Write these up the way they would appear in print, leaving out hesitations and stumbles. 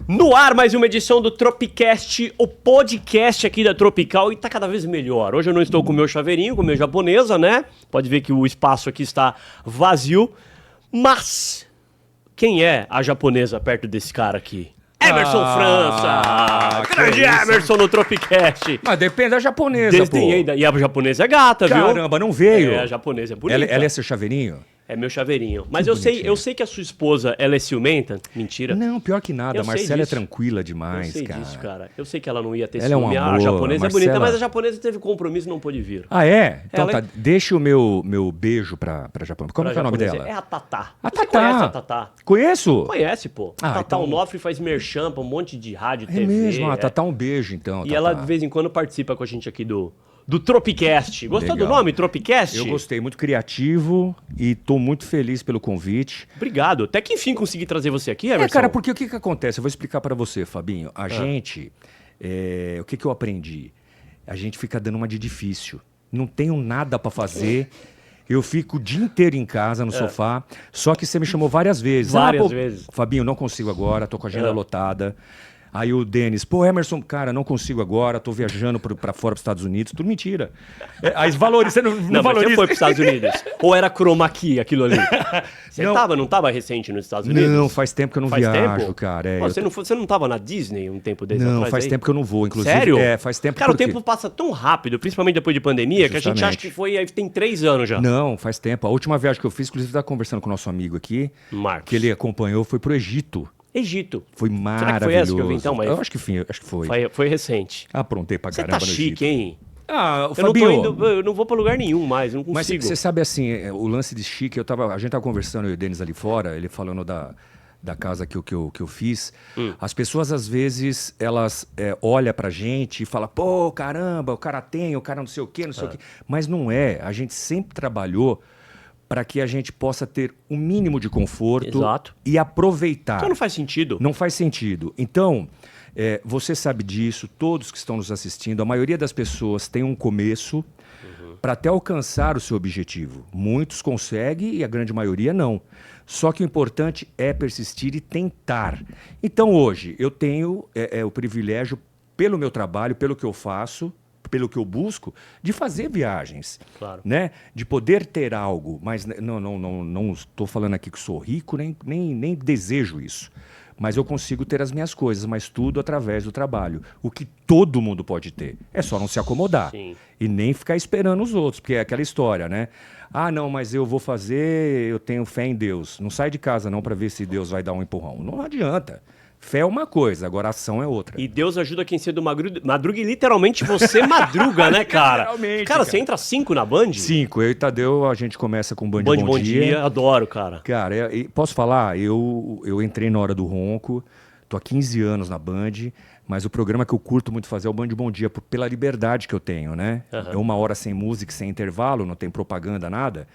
No ar, mais uma edição do Tropicast, o podcast aqui da Tropical, e tá cada vez melhor. Hoje eu não estou com o meu chaveirinho, com a minha japonesa, né? Pode ver que o espaço aqui está vazio. Mas quem é a japonesa perto desse cara aqui? Emerson França! Grande Emerson no Tropicast! Mas depende da japonesa, Desdenhei pô. E a japonesa é gata, viu? Caramba, não veio. É, a japonesa é bonita. Ela é seu chaveirinho? É meu chaveirinho. Mas Que eu sei que a sua esposa, ela é ciumenta. Mentira. Não, pior que nada. Eu A sei Marcela é disso. tranquila Eu demais, sei cara. disso, cara. Eu sei que ela não ia ter Ela é um ciúme. amor, A japonesa Marcela. é bonita, mas a japonesa teve compromisso e não pôde vir. Ah, é? Então Ela tá. é- Deixa o meu beijo pra japonesa. Como que é o nome japonesa. dela? É a Tatá. A Você Tatá. conhece a Tatá? Conheço? Conhece, pô. Ah, Tatá então- Onofre faz merchan pra um monte de rádio, É TV. mesmo, é. tá um beijo então. E Tatá. ela, de vez em quando, participa com a gente aqui do Tropicast. Gostou Legal. do nome, Tropicast? Eu gostei, muito criativo e tô muito feliz pelo convite. Obrigado. Até que enfim consegui trazer você aqui, Emerson. Cara, porque o que acontece? Eu vou explicar pra você, Fabinho. A gente, o que eu aprendi? A gente fica dando uma de difícil. Não tenho nada pra fazer. Eu fico o dia inteiro em casa, no sofá. Só que você me chamou várias vezes. Várias vezes. Fabinho, não consigo agora, tô com a agenda lotada. Aí o Denis, pô, Emerson, cara, não consigo agora, tô viajando pra fora dos Estados Unidos. Tudo mentira. Aí valoriza, você não Não, mas valoriza. você foi pros Estados Unidos. Ou era chroma key aquilo ali? Você Não. não tava recente nos Estados Unidos? Não, faz tempo que eu não Faz viajo, tempo? cara. Pô, você não tava na Disney um tempo desse Não, atrás faz aí? tempo que eu não vou, inclusive. Sério? Faz tempo Cara, o porque- tempo passa tão rápido, principalmente depois de pandemia, que a gente acha que foi aí tem 3 anos já. Não, faz tempo. A última viagem que eu fiz, inclusive, eu estava conversando com o nosso amigo aqui, Marcos. que ele acompanhou, foi pro Egito. Egito. Foi Será maravilhoso. que foi essa que eu vi então? Mas Eu acho que foi. foi recente. Aprontei pra Você caramba tá no chique, Egito. hein? Ah, Eu Fabinho, não tô indo, eu não vou pra lugar nenhum mais, não mas consigo. você sabe assim, o lance de chique, a gente tava conversando, eu e o Denis ali fora, ele falando da casa que eu fiz. As pessoas, às vezes, elas olham pra gente e falam, pô, caramba, o cara tem, o cara não sei o quê, não sei o quê. Mas não é. A gente sempre trabalhou para que a gente possa ter um mínimo de conforto Exato. e aproveitar. Então não faz sentido. Não faz sentido. Então, você sabe disso, todos que estão nos assistindo, a maioria das pessoas tem um começo para até alcançar o seu objetivo. Muitos conseguem e a grande maioria não. Só que o importante é persistir e tentar. Então, hoje, eu tenho o privilégio, pelo meu trabalho, pelo que eu faço, pelo que eu busco, de fazer viagens, Claro. né? De poder ter algo, mas não estou falando aqui que sou rico, nem desejo isso. Mas eu consigo ter as minhas coisas, mas tudo através do trabalho. O que todo mundo pode ter. É só não se acomodar. Sim. E nem ficar esperando os outros, porque é aquela história, né? Ah, não, mas eu vou fazer, eu tenho fé em Deus. Não sai de casa não para ver se Deus vai dar um empurrão. Não adianta. Fé é uma coisa, agora ação é outra. E Deus ajuda quem cedo madruga e literalmente você madruga, né, cara? Literalmente, Cara, cara. você entra às 5 na Band? 5, eu e Tadeu, a gente começa com Band Band Bom Dia. adoro, cara. Cara, posso falar? Eu entrei na hora do ronco, tô há 15 anos na Band, mas o programa que eu curto muito fazer é o Band Bom Dia, pela liberdade que eu tenho, né? É 1 hora sem música, sem intervalo, não tem propaganda, nada.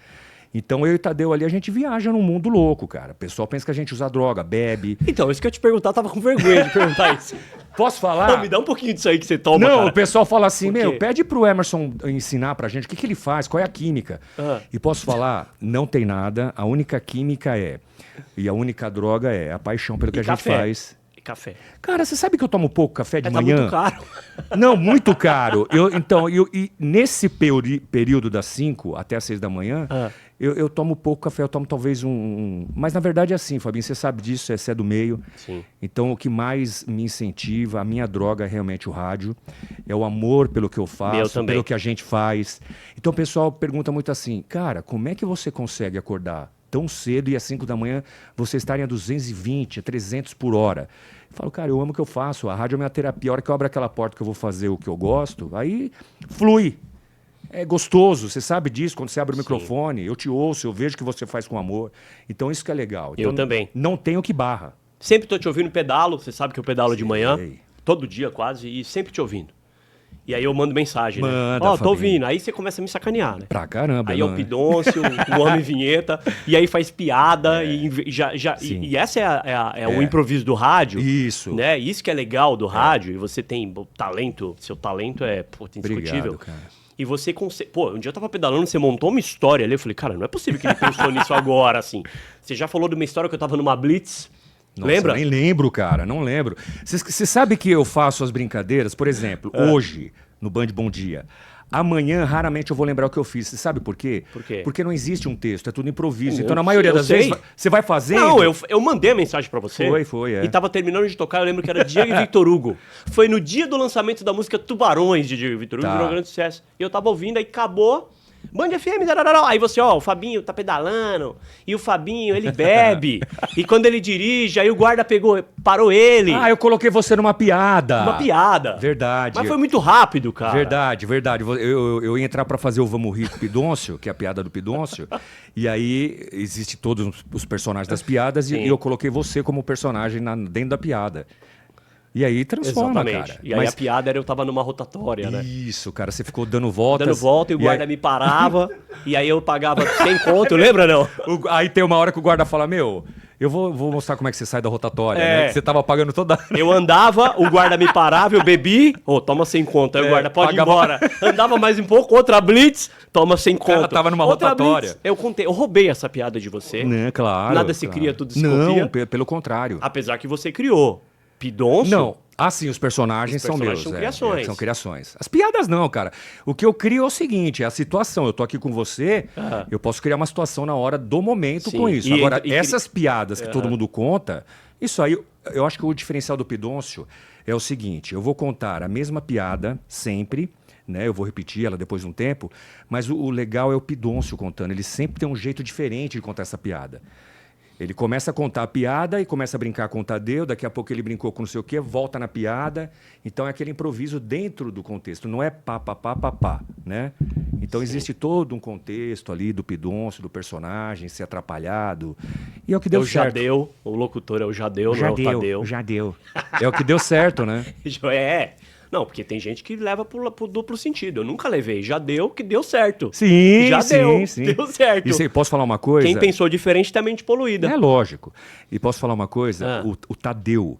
Então eu e Tadeu ali, a gente viaja num mundo louco, cara. O pessoal pensa que a gente usa droga, bebe. Então, isso que eu ia te perguntar, eu tava com vergonha de perguntar isso. Posso falar? Pô, me dá um pouquinho disso aí que você toma, Não, cara. o pessoal fala assim, Por quê? meu, pede pro Emerson ensinar pra gente o que ele faz, qual é a química. E posso falar, não tem nada, a única química e a única droga é a paixão pelo que a gente café. faz. E café. Cara, você sabe que eu tomo pouco café de Tá manhã? muito caro. Não, muito caro. E nesse período das 5 até as 6 da manhã, eu tomo pouco café, eu tomo talvez Mas na verdade é assim, Fabinho, você sabe disso, você é do meio. Sim. Então o que mais me incentiva, a minha droga é realmente o rádio. É o amor pelo que eu Meu faço, também. pelo que a gente faz. Então o pessoal pergunta muito assim, cara, como é que você consegue acordar tão cedo e às 5 da manhã você estarem a 220, a 300 por hora? Eu falo, cara, eu amo o que eu faço, a rádio é minha terapia. A hora que eu abro aquela porta que eu vou fazer o que eu gosto, aí flui. É gostoso, você sabe disso, quando você abre o microfone, eu te ouço, eu vejo o que você faz com amor. Então isso que é legal. Eu Então, também. Não tenho que barra. Sempre tô te ouvindo em pedalo, você sabe que eu pedalo de manhã, Sei. todo dia quase, e sempre te ouvindo. E aí eu mando mensagem, né? Manda, Ó, tô Fabinho. ouvindo. Aí você começa a me sacanear, né? Pra caramba. Aí é o não, Pidôncio, o Homem Vinheta, e aí faz piada, Sim. e essa é o improviso do rádio. Isso. Né? Isso que é legal do rádio, e você tem talento, seu talento é indiscutível. Obrigado, cara. E você consegue. Pô, um dia eu tava pedalando, você montou uma história ali. Eu falei, cara, não é possível que ele pensou nisso agora, assim. Você já falou de uma história que eu tava numa Blitz Nossa, Lembra? Nem lembro, cara, não lembro. Você sabe que eu faço as brincadeiras, por exemplo, hoje, no Band Bom Dia. Amanhã, raramente eu vou lembrar o que eu fiz. Você sabe por quê? Por quê? Porque não existe um texto, é tudo improviso. Eu Então, na maioria sei, eu das vezes, sei. você vai fazendo... Não, eu mandei a mensagem pra você. Foi, é. E tava terminando de tocar, eu lembro que era Diego e Victor Hugo. Foi no dia do lançamento da música Tubarões de Diego e Victor Hugo, Tá. virou um grande sucesso. E eu tava ouvindo, aí acabou. Band FM, darará. Aí você, ó, o Fabinho tá pedalando, e o Fabinho, ele bebe, e quando ele dirige, aí o guarda parou ele. Ah, eu coloquei você numa piada. Uma piada. Verdade. Mas foi muito rápido, cara. Verdade. Eu ia entrar pra fazer o Vamos Rir com o Pidoncio, que é a piada do Pidoncio, e aí existe todos os personagens das piadas, e Sim. eu coloquei você como personagem dentro da piada. E aí transforma, Exatamente. cara. E aí a piada era eu tava numa rotatória, né? Isso, cara, você ficou dando voltas. Dando volta e o guarda aí... me parava, e aí eu pagava 100 conto, lembra não? Aí tem uma hora que o guarda fala, meu, eu vou mostrar como é que você sai da rotatória, É. né? Que você tava pagando toda... Eu andava, o guarda me parava, eu bebi, toma 100 conto. Aí o guarda pode ir pagava- embora. Andava mais um pouco, outra blitz, toma 100 conto. tava numa Outra rotatória. blitz. Eu contei, eu roubei essa piada de você. Né, claro. Nada se claro. cria, tudo se copia. Não, pelo contrário. Apesar que você criou. Pidoncio? Não. Ah, sim, os personagens Os são personagens meus. são criações. São criações. As piadas não, cara. O que eu crio é o seguinte, é a situação. Eu tô aqui com você, eu posso criar uma situação na hora do momento Sim, com isso. e- Agora, e- essas piadas que todo mundo conta, isso aí, eu acho que o diferencial do Pidoncio é o seguinte, eu vou contar a mesma piada sempre, né? Eu vou repetir ela depois de um tempo, mas o legal é o Pidoncio contando. Ele sempre tem um jeito diferente de contar essa piada. Ele começa a contar a piada e começa a brincar com o Tadeu, daqui a pouco ele brincou com não sei o quê, volta na piada. Então é aquele improviso dentro do contexto, não é pá, né? Então existe todo um contexto ali do Pidoncio, do personagem, ser atrapalhado. E é o que É deu o certo. Jadeu, o locutor é o Jadeu, não é o Tadeu. Já deu. É o que deu certo, né? É. Não, porque tem gente que leva pro duplo sentido. Eu nunca levei. Já deu, que deu certo. Sim, Já deu, sim. deu certo. E posso falar uma coisa? Quem pensou diferente tem mente poluída. É lógico. E posso falar uma coisa? Ah. O Tadeu,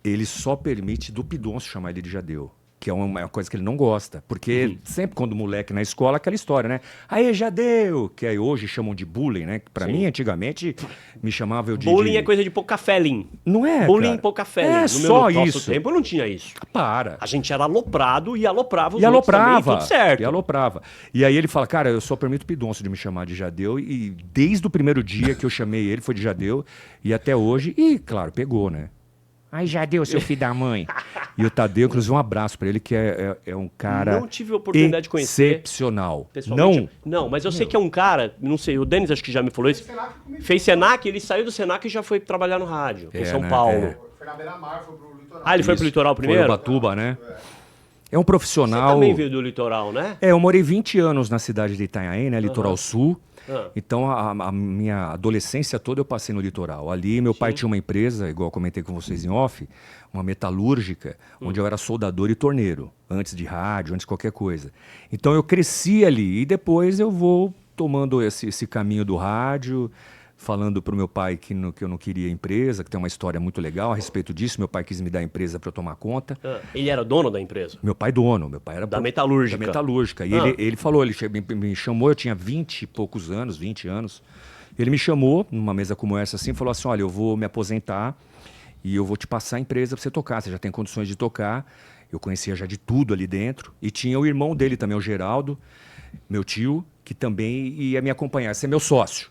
ele só permite do Pidoncio chamar ele de Jadeu. Que é uma coisa que ele não gosta. Porque sempre quando moleque na escola, aquela história, né? Aí, Jadeu! Que aí hoje chamam de bullying, né? Que pra Sim. mim, antigamente, me chamava eu de... Bullying de... é coisa de pouca fé, Lin. Não é, Bullying cara. pouca fé, É Lin. só no isso. nosso tempo não tinha isso. Para. A gente era aloprado e aloprava os E outros aloprava. também, tudo certo. E aloprava. E aí ele fala, cara, eu só permito o Pidoncio de me chamar de Jadeu. E desde o primeiro dia que eu chamei ele, foi de Jadeu. E até hoje, e claro, pegou, né? Aí Jadeu, seu filho da mãe. E o Tadeu, inclusive, um abraço pra ele, que é um cara Não tive a oportunidade de conhecer. excepcional. Pessoalmente. Não, mas eu sei que é um cara, não sei, o Denis acho que já me falou isso. Fez Senac, ele saiu do Senac e já foi trabalhar no rádio, em São né? Paulo. Foi na beira-mar, foi pro litoral. Ah, ele foi pro litoral primeiro? Foi Ubatuba, né? É um Você profissional... também veio do litoral, né? É, eu morei 20 anos na cidade de Itanhaém, né? Litoral Sul. Ah. Então, a minha adolescência toda eu passei no litoral. Ali, meu pai tinha uma empresa, igual eu comentei com vocês em off, uma metalúrgica, onde eu era soldador e torneiro, antes de rádio, antes de qualquer coisa. Então, eu cresci ali e depois eu vou tomando esse caminho do rádio, falando para o meu pai que eu não queria empresa, que tem uma história muito legal a respeito disso. Meu pai quis me dar a empresa para eu tomar conta. Ah, ele era dono da empresa? Meu pai dono, meu pai era... Da metalúrgica. Da metalúrgica. E Ah. ele falou, me chamou, eu tinha 20 e poucos anos, 20 anos. Ele me chamou numa mesa como essa assim, falou assim, olha, eu vou me aposentar e eu vou te passar a empresa para você tocar, você já tem condições de tocar. Eu conhecia já de tudo ali dentro. E tinha o irmão dele também, o Geraldo, meu tio, que também ia me acompanhar, esse é meu sócio.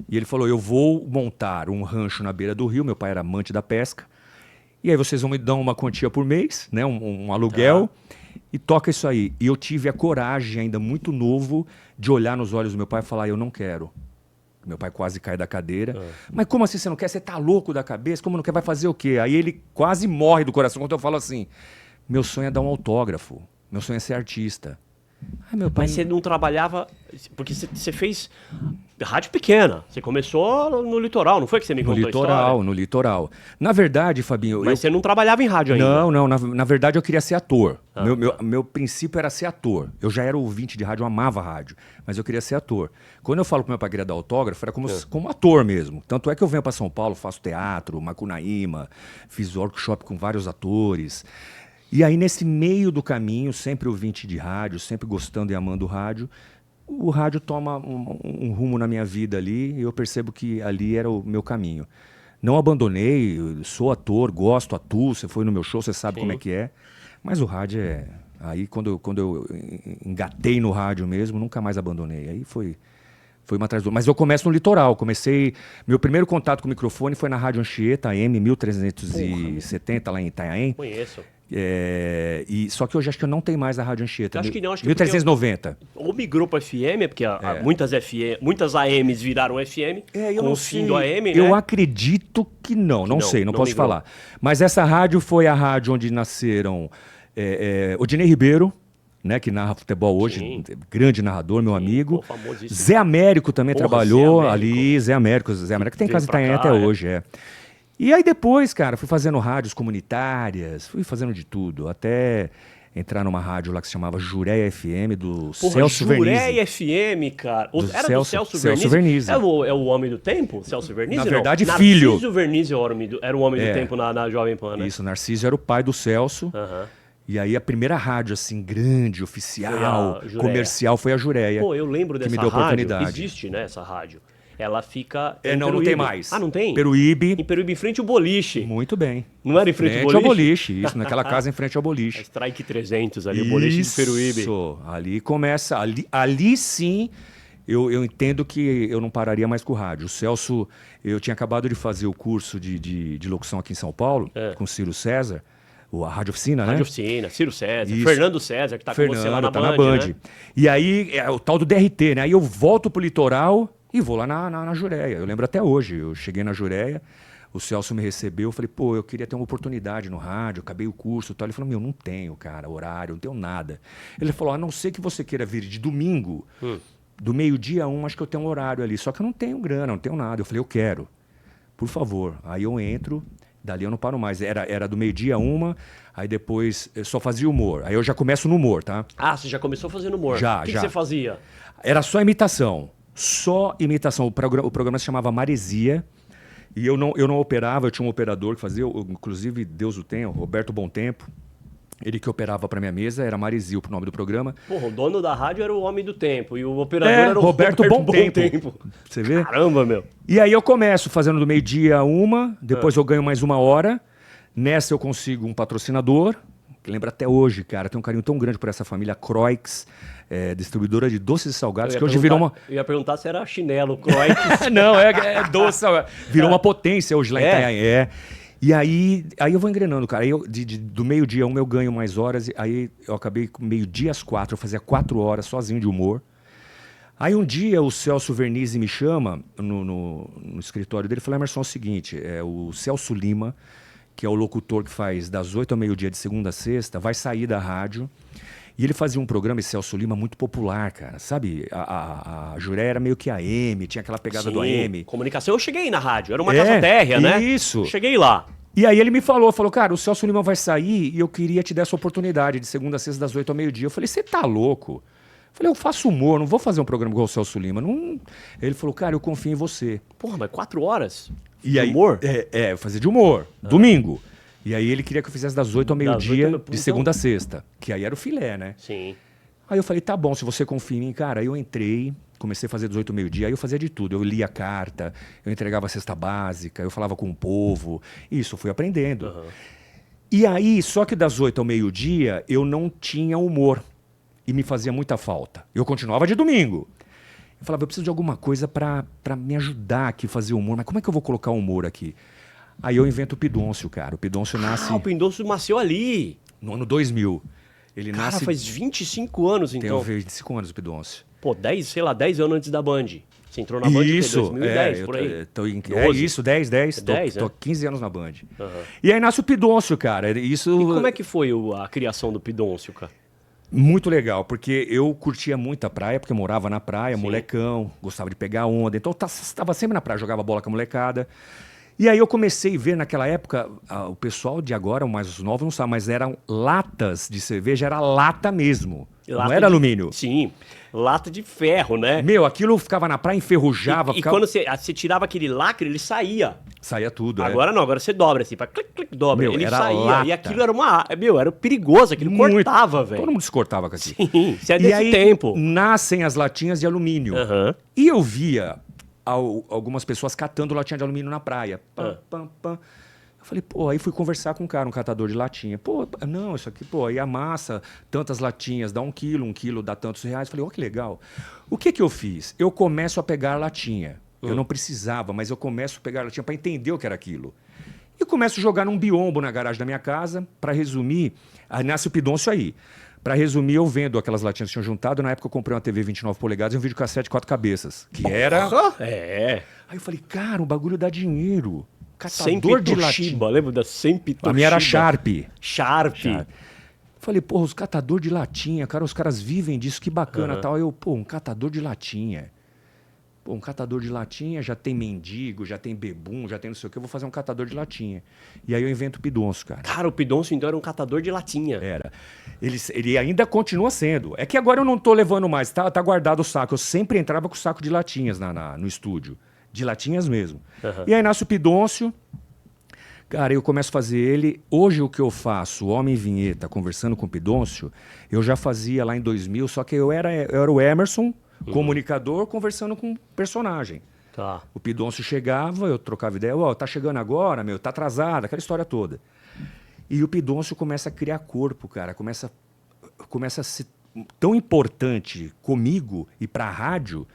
E ele falou, eu vou montar um rancho na beira do rio, meu pai era amante da pesca, e aí vocês vão me dar uma quantia por mês, né, um aluguel, e toca isso aí. E eu tive a coragem, ainda muito novo, de olhar nos olhos do meu pai e falar, eu não quero. Meu pai quase cai da cadeira. Mas como assim você não quer? Você tá louco da cabeça? Como não quer? Vai fazer o quê? Aí ele quase morre do coração quando eu falo assim, meu sonho é dar um autógrafo, meu sonho é ser artista. Ai, meu pai... Mas você não trabalhava. Porque você fez rádio pequena. Você começou no litoral, não foi que você me No contou a litoral, história? no litoral. Na verdade, Fabinho... Mas você não trabalhava em rádio ainda. Não, na verdade eu queria ser ator. Ah, Meu princípio era ser ator. Eu já era ouvinte de rádio, eu amava rádio, mas eu queria ser ator. Quando eu falo pro meu pai que queria dar autógrafo, era como ator mesmo. Tanto é que eu venho para São Paulo, faço teatro, Macunaíma, fiz workshop com vários atores. E aí, nesse meio do caminho, sempre ouvinte de rádio, sempre gostando e amando o rádio toma um rumo na minha vida ali e eu percebo que ali era o meu caminho. Não abandonei, eu sou ator, gosto, atuo, você foi no meu show, você sabe como é que é. Mas o rádio é... Aí quando eu engatei no rádio mesmo, nunca mais abandonei. Aí foi uma atrás do... Mas eu começo no litoral, meu primeiro contato com o microfone foi na Rádio Anchieta, AM 1370, lá em Itanhaém. Conheço. Só que hoje acho que eu não tenho mais a Rádio Anchieta. Acho que não, acho que 1390. Ou migrou para FM, porque muitas AMs viraram FM, com o fim do AM, né? Eu acredito que não sei, não posso migrou. falar. Mas essa rádio foi a rádio onde nasceram Odinei Ribeiro, né, que narra futebol hoje, grande narrador, meu amigo. Famosíssimo. Zé Américo também trabalhou Zé Américo. ali, Zé Américo tem Veio casa em pra Itanhaém cá, até hoje, E aí depois, cara, fui fazendo rádios comunitárias, fui fazendo de tudo, até entrar numa rádio lá que se chamava Jureia FM, do Celso Vernizzi. Jureia FM, cara. Era do Celso Celso Vernizzi? Vernizzi. É o Homem do Tempo, Celso Vernizzi? Na verdade, não. filho. Narciso Vernizzi era o Homem do Tempo na Jovem Pan, né? Isso, Narciso era o pai do Celso. E aí a primeira rádio, assim, grande, oficial, comercial, foi a Jureia. Pô, eu lembro dessa que me deu rádio. oportunidade. Existe, né, essa rádio. Ela fica não tem mais. Ah, não tem? Peruíbe. Em Peruíbe, em frente ao boliche. Muito bem. Não era em frente ao ao boliche? boliche, isso, naquela casa em frente ao boliche. A Strike 300 ali, o boliche de Peruíbe. Isso, ali começa, ali sim, eu entendo que eu não pararia mais com o rádio. O Celso, eu tinha acabado de fazer o curso de locução aqui em São Paulo, com o Ciro César, a Rádio Oficina, né? Rádio Oficina, Ciro César, Isso. Fernando César, que tá com você lá na tá Band, né? E aí, é o tal do DRT, né? Aí eu volto pro litoral e vou lá na Jureia. Eu lembro até hoje, eu cheguei na Jureia, o Celso me recebeu, eu falei, pô, eu queria ter uma oportunidade no rádio, acabei o curso e tal. Ele falou, não tenho, cara, horário, não tenho nada. Ele falou, a não ser que você queira vir de domingo, do meio-dia a 1, acho que eu tenho um horário ali, só que eu não tenho grana, não tenho nada. Eu falei, eu quero, por favor. Aí eu entro, dali eu não paro mais. Era do meio-dia a 1, aí depois eu só fazia humor. Aí eu já começo no humor, tá? Ah, você já começou fazendo humor. Já, O que já. você fazia? Era só imitação. Só imitação. O programa se chamava Maresia. E eu não operava, eu tinha um operador que fazia, inclusive, Deus o tenha, o Roberto Bom Tempo. Ele que operava para minha mesa, era Maresia o nome do programa. Porra, o dono da rádio era o Homem do Tempo e o operador era o Roberto Bom Tempo. Você vê? Caramba, meu. E aí eu começo fazendo do meio-dia a 1, depois eu ganho mais 1 hora. Nessa eu consigo um patrocinador, que lembra até hoje, cara, tem um carinho tão grande por essa família, Croix, distribuidora de doces e salgados, que hoje virou uma... Eu ia perguntar se era chinelo, Croix. Não, é doce, salgado. Virou uma potência hoje lá em Itanhaém. E aí eu vou engrenando, cara. Aí do meio-dia a 1 eu ganho mais horas. Aí eu acabei com meio-dia às 4. Eu fazia 4 horas sozinho de humor. Aí um dia o Celso Vernizzi me chama no escritório dele e fala, Emerson, é o seguinte, o Celso Lima, que é o locutor que faz das 8 ao meio-dia de segunda a sexta, vai sair da rádio. E ele fazia um programa, esse Celso Lima, muito popular, cara. Sabe, a Jureia era meio que AM, tinha aquela pegada do AM. Comunicação, eu cheguei na rádio, era uma casa térrea, né? Isso. Cheguei lá. E aí ele me falou, cara, o Celso Lima vai sair e eu queria te dar essa oportunidade de segunda a sexta das 8 ao meio-dia. Eu falei, você tá louco? Eu falei, eu faço humor, não vou fazer um programa igual o Celso Lima. Não... Ele falou, cara, eu confio em você. Porra, mas 4 horas? E aí, humor? Eu fazia de humor, domingo. E aí ele queria que eu fizesse das 8 ao meio-dia, de segunda a sexta. Que aí era o filé, né? Sim. Aí eu falei, tá bom, se você confia em mim, cara. Aí eu entrei, comecei a fazer 18 ao meio-dia, aí eu fazia de tudo. Eu lia carta, eu entregava a cesta básica, eu falava com o povo. Isso, eu fui aprendendo. E aí, só que das 8 ao meio-dia, eu não tinha humor. E me fazia muita falta. Eu continuava de domingo. Eu falava, eu preciso de alguma coisa pra me ajudar aqui a fazer humor. Mas como é que eu vou colocar humor aqui? Aí eu invento o Pidôncio, cara. O Pidôncio nasce... o Pidôncio nasceu ali. No ano 2000. Ele Cara, nasce... faz 25 anos, então. Tem 25 anos o Pidôncio. Pô, 10 anos antes da Band. Você entrou na Band em 2010, por aí. Isso, 10. 10, tô 15 anos na Band. E aí nasce o Pidôncio, cara. Isso... E como é que foi a criação do Pidôncio, cara? Muito legal, porque eu curtia muito a praia, porque eu morava na praia, molecão, gostava de pegar onda. Então eu estava sempre na praia, jogava bola com a molecada. E aí eu comecei a ver naquela época, o pessoal de agora, o mais novo não sabe, mas eram latas de cerveja, era lata mesmo, não era alumínio. Sim, lata de ferro, né? Meu, aquilo ficava na praia, enferrujava. E quando você tirava aquele lacre, ele saía. Saía tudo, Agora não, agora você dobra assim, para clic, clic, dobra. Meu, ele era saía. lata. E aquilo era perigoso, aquilo cortava, velho. Todo mundo se cortava com aquilo. Sim, você é desse aí tempo. Nascem as latinhas de alumínio. E eu via algumas pessoas catando latinha de alumínio na praia. Pam, pam, pam. Eu falei, pô, aí fui conversar com um cara, um catador de latinha. Pô, não, isso aqui, pô, aí amassa tantas latinhas, dá 1 quilo dá tantos reais. Eu falei, ó, que legal. O que eu fiz? Eu começo a pegar latinha. Eu não precisava, mas eu começo a pegar latinha para entender o que era aquilo. E começo a jogar num biombo na garagem da minha casa. Para resumir, aí nasce o Pidoncio aí. Para resumir, eu vendo aquelas latinhas que tinham juntado. Na época eu comprei uma TV 29 polegadas e um videocassete 4 cabeças. Que era... É. Aí eu falei, cara, o bagulho dá dinheiro. Sempre Catador de Toshiba, latinha. lembra da Sempre Toshiba? A minha era Sharp. Sharp. Falei, porra, os catador de latinha, cara, os caras vivem disso, que bacana tal. Aí eu, pô, um catador de latinha. Pô, um catador de latinha, já tem mendigo, já tem bebum, já tem não sei o que, eu vou fazer um catador de latinha. E aí eu invento o Pidoncio, cara. Cara, o Pidoncio então era um catador de latinha. Era. Ele ainda continua sendo. É que agora eu não tô levando mais, tá guardado o saco. Eu sempre entrava com o saco de latinhas no estúdio. De latinhas mesmo. E aí nasce o Pidoncio. Cara, eu começo a fazer ele. Hoje o que eu faço, Homem Vinheta, conversando com o Pidoncio, eu já fazia lá em 2000, só que eu era o Emerson, comunicador, conversando com o personagem. Tá. O Pidoncio chegava, eu trocava ideia, ó, tá chegando agora, meu, tá atrasado, aquela história toda. E o Pidoncio começa a criar corpo, cara, começa a ser tão importante comigo e pra rádio,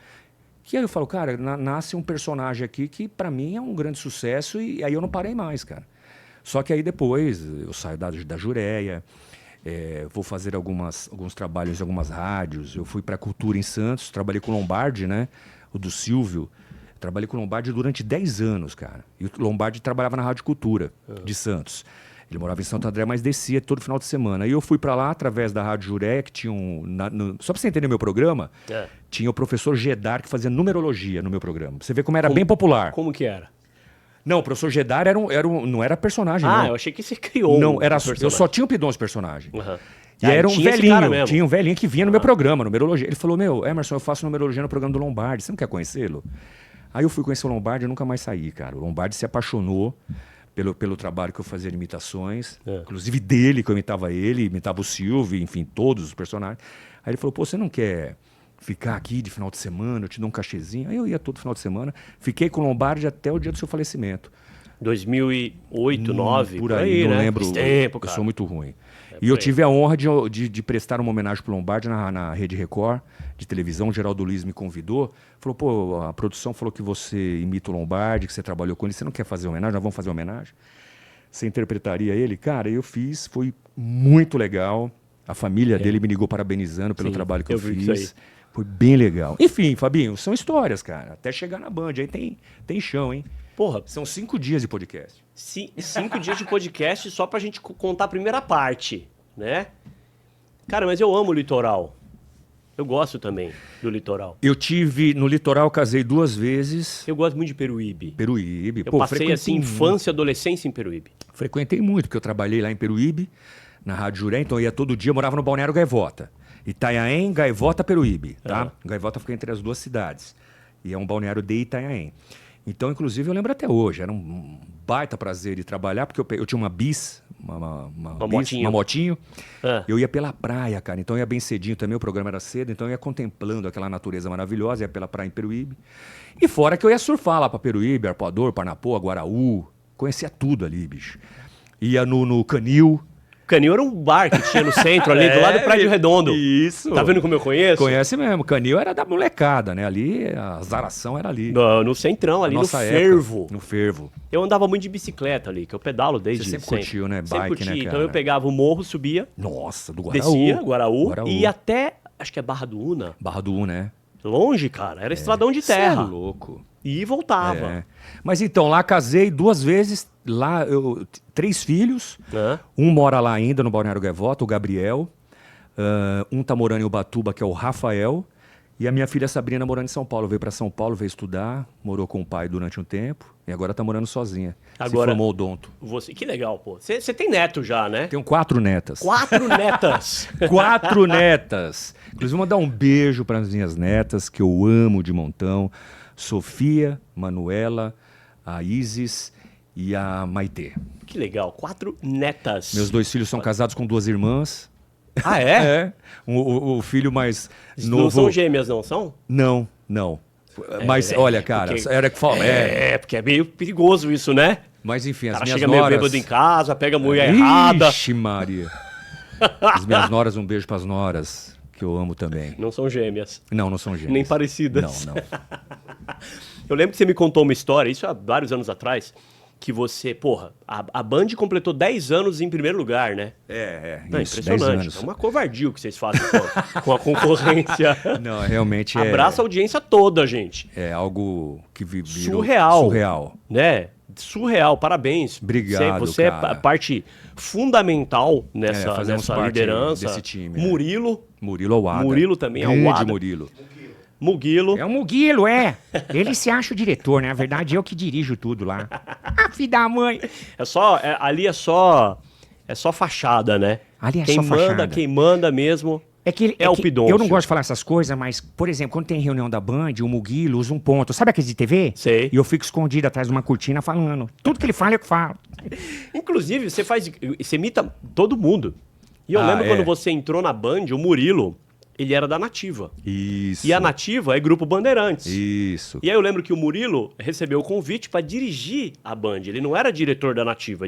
que aí eu falo, cara, nasce um personagem aqui que pra mim é um grande sucesso e aí eu não parei mais, cara. Só que aí depois eu saio da Jureia, vou fazer alguns trabalhos em algumas rádios. Eu fui pra Cultura em Santos, trabalhei com o Lombardi, né? O do Silvio. Trabalhei com o Lombardi durante 10 anos, cara. E o Lombardi trabalhava na Rádio Cultura de Santos. Ele morava em Santo André, mas descia todo final de semana. Aí eu fui pra lá através da Rádio Jureia, que tinha só pra você entender meu programa, tinha o professor Gedar que fazia numerologia no meu programa. Você vê como era bem popular. Como que era? Não, o professor Gedar não era personagem, não. Eu achei que você criou Não, eu personagem. só tinha o Pidoncio personagem. Uhum. E era um tinha esse velhinho, cara mesmo. tinha um velhinho que vinha no meu programa, numerologia. Ele falou, meu, Emerson, eu faço numerologia no programa do Lombardi, você não quer conhecê-lo? Aí eu fui conhecer o Lombardi e nunca mais saí, cara. O Lombardi se apaixonou pelo trabalho que eu fazia de imitações, inclusive dele, que eu imitava ele, imitava o Silvio, enfim, todos os personagens. Aí ele falou, pô, você não quer ficar aqui de final de semana, eu te dou um cachezinho? Aí eu ia todo final de semana, fiquei com o Lombardi até o dia do seu falecimento. 2008, 2009, por aí, não né? lembro. Faz tempo, cara. Eu sou muito ruim. E eu tive a honra de prestar uma homenagem pro Lombardi na Rede Record, de televisão. O Geraldo Luiz me convidou. Falou, pô, a produção falou que você imita o Lombardi, que você trabalhou com ele. Você não quer fazer homenagem? Nós vamos fazer homenagem. Você interpretaria ele? Cara, eu fiz, foi muito legal. A família dele me ligou parabenizando pelo trabalho que eu vi fiz. isso aí. Foi bem legal. Enfim, Fabinho, são histórias, cara. Até chegar na Band. Aí tem chão, hein? Porra, São 5 dias de podcast. 5 dias de podcast só pra gente contar a primeira parte, né? Cara, mas eu amo o litoral. Eu gosto também do litoral. Eu tive no litoral, casei 2 vezes. Eu gosto muito de Peruíbe. Peruíbe. Eu passei assim, infância e adolescência em Peruíbe. Frequentei muito, porque eu trabalhei lá em Peruíbe, na Rádio Juré, então eu ia todo dia, morava no Balneário Gaivota. Itanhaém, Gaivota, Peruíbe, tá? Gaivota fica entre as 2 cidades. E é um balneário de Itanhaém. Então, inclusive, eu lembro até hoje, era um baita prazer de trabalhar, porque eu tinha uma bis, uma motinho. Eu ia pela praia, cara, então eu ia bem cedinho também, o programa era cedo, então eu ia contemplando aquela natureza maravilhosa, ia pela praia em Peruíbe. E fora que eu ia surfar lá pra Peruíbe, Arpoador, Parnapoa, Guaraú, conhecia tudo ali, bicho. Ia no Canil. Canil era um bar que tinha no centro ali, do lado do Prédio Redondo. Isso. Tá vendo como eu conheço? Conhece mesmo. Canil era da molecada, né? Ali, a zaração era ali. No centrão, ali Nossa no época, fervo. No fervo. Eu andava muito de bicicleta ali, que eu pedalo desde Você sempre curtiu, né? Sempre Bike, curti. né, cara? Então eu pegava o morro, subia, Nossa, do Guaraú. descia, Guaraú, e até, acho que é Barra do Una. Barra do Una, né? Longe, cara. Era estradão de Cê terra. é louco. E voltava. É. Mas então, lá casei 2 vezes. Lá, 3 filhos. Um mora lá ainda, no Balneário Gaivota, o Gabriel. Um tá morando em Ubatuba, que é o Rafael. E a minha filha Sabrina morando em São Paulo. Veio para São Paulo, veio estudar. Morou com o pai durante um tempo. E agora tá morando sozinha. Se formou odonto. Que legal, pô. Você tem neto já, né? Tenho 4 netas. 4 netas. 4 netas. Inclusive, vou mandar um beijo para as minhas netas, que eu amo de montão. Sofia, Manuela, a Isis e a Maitê. Que legal, 4 netas. Meus 2 filhos são casados com 2 irmãs. Ah, é? É. O filho mais Não novo... são gêmeas, não são? Não. Mas, olha, cara, porque- era que fala. porque é meio perigoso isso, né? Mas enfim, O as cara minhas chega meio noras... bêbado em casa, pega a mulher errada. Ixi, Maria. As minhas noras, um beijo pras noras, que eu amo também. Não são gêmeas. Não são gêmeas. Nem parecidas. Não. Eu lembro que você me contou uma história, isso há vários anos atrás, que você, porra, a Band completou 10 anos em primeiro lugar, né? Não, É isso, 10 impressionante. anos. É uma covardia o que vocês fazem com a concorrência. Não, realmente Abraça a audiência toda, gente. é algo que virou Surreal. surreal. Né? Surreal, parabéns. Obrigado, Você é cara. parte fundamental nessa, fazemos nessa parte liderança. desse time, Murilo, Murilo Awada. Murilo também, Grande Awada. Murilo. Muguilo. É o Muguilo, é. Ele se acha o diretor, né? Na verdade, eu que dirijo tudo lá. Ah, filho da mãe. Ali é só fachada, né? Ali é quem só manda, fachada. quem manda mesmo É que, é o que Pidoncio. eu não gosto de falar essas coisas, mas, por exemplo, quando tem reunião da Band, o Muguilo usa um ponto. Sabe aqueles de TV? Sei. E eu fico escondido atrás de uma cortina falando. Tudo que ele fala, eu que falo. Inclusive, você imita todo mundo. E eu lembro é. quando você entrou na Band, o Murilo, ele era da Nativa. Isso. E a Nativa é Grupo Bandeirantes. Isso. E aí eu lembro que o Murilo recebeu o convite para dirigir a Band. Ele não era diretor da Nativa,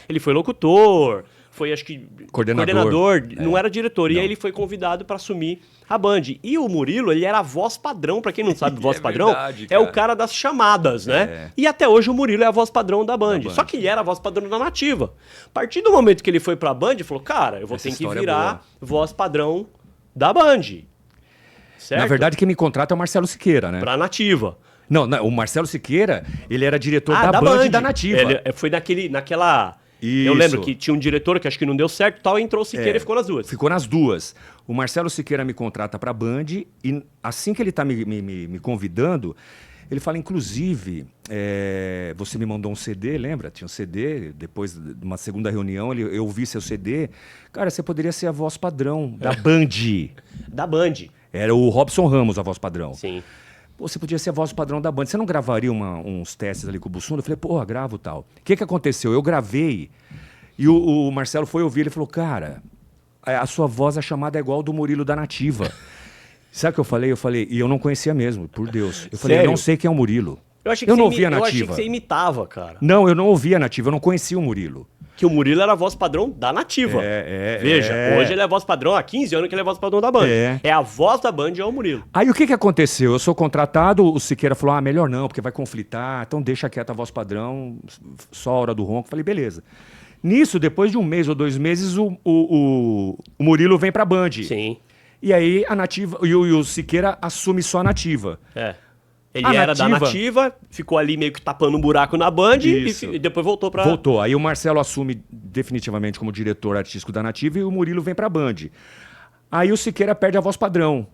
ele foi locutor, foi acho que Coordenador. não era diretor. E aí ele foi convidado para assumir a Band. E o Murilo, ele era a voz padrão, para quem não sabe voz padrão, verdade, é o cara. cara das chamadas, né? E até hoje o Murilo é a voz padrão da Band. Só que ele era a voz padrão da Nativa. A partir do momento que ele foi para a Band, ele falou: "Cara, eu vou Essa ter que história é virar voz padrão da Band". Certo? Na verdade, quem me contrata é o Marcelo Siqueira, né? Pra Nativa. Não, o Marcelo Siqueira, ele era diretor da Band e da Nativa. Ele foi naquela... Eu Isso. lembro que tinha um diretor que acho que não deu certo e tal, entrou o Siqueira e ficou nas duas. Ficou nas duas. O Marcelo Siqueira me contrata pra Band e assim que ele tá me convidando, ele fala, inclusive, você me mandou um CD, lembra? Tinha um CD, depois de uma segunda reunião, eu ouvi seu CD. Cara, você poderia ser a voz padrão da Band. Da Band. Era o Robson Ramos, a voz padrão. Sim. Pô, você podia ser a voz padrão da Band. Você não gravaria uns testes ali com o Bussunda? Eu falei, pô, gravo tal. O que aconteceu? Eu gravei e o Marcelo foi ouvir. Ele falou, cara, a sua voz, a chamada é igual do Murilo da Nativa. Sabe o que eu falei? Eu falei, e eu não conhecia mesmo, por Deus. Eu falei, eu Sério? não sei quem é o Murilo. Eu achei não você ouvia a eu achei que Nativa. você imitava, cara. Não, eu não ouvia a Nativa, eu não conhecia o Murilo. Que o Murilo era a voz padrão da Nativa. Veja, hoje ele é a voz padrão, há 15 anos que ele é a voz padrão da Band. É a voz da Band, é o Murilo. Aí o que aconteceu? Eu sou contratado, o Siqueira falou, melhor não, porque vai conflitar, então deixa quieta a voz padrão, só a hora do ronco. Falei, beleza. Nisso, depois de 1 mês ou 2 meses, o Murilo vem pra Band. Sim. E aí a Nativa, e o Siqueira assume só a Nativa. É. Ele A era da Nativa- Nativa, ficou ali meio que tapando um buraco na Band Isso. e depois voltou pra... Voltou. Aí o Marcelo assume definitivamente como diretor artístico da Nativa e o Murilo vem pra Band. Aí o Siqueira perde a voz padrão.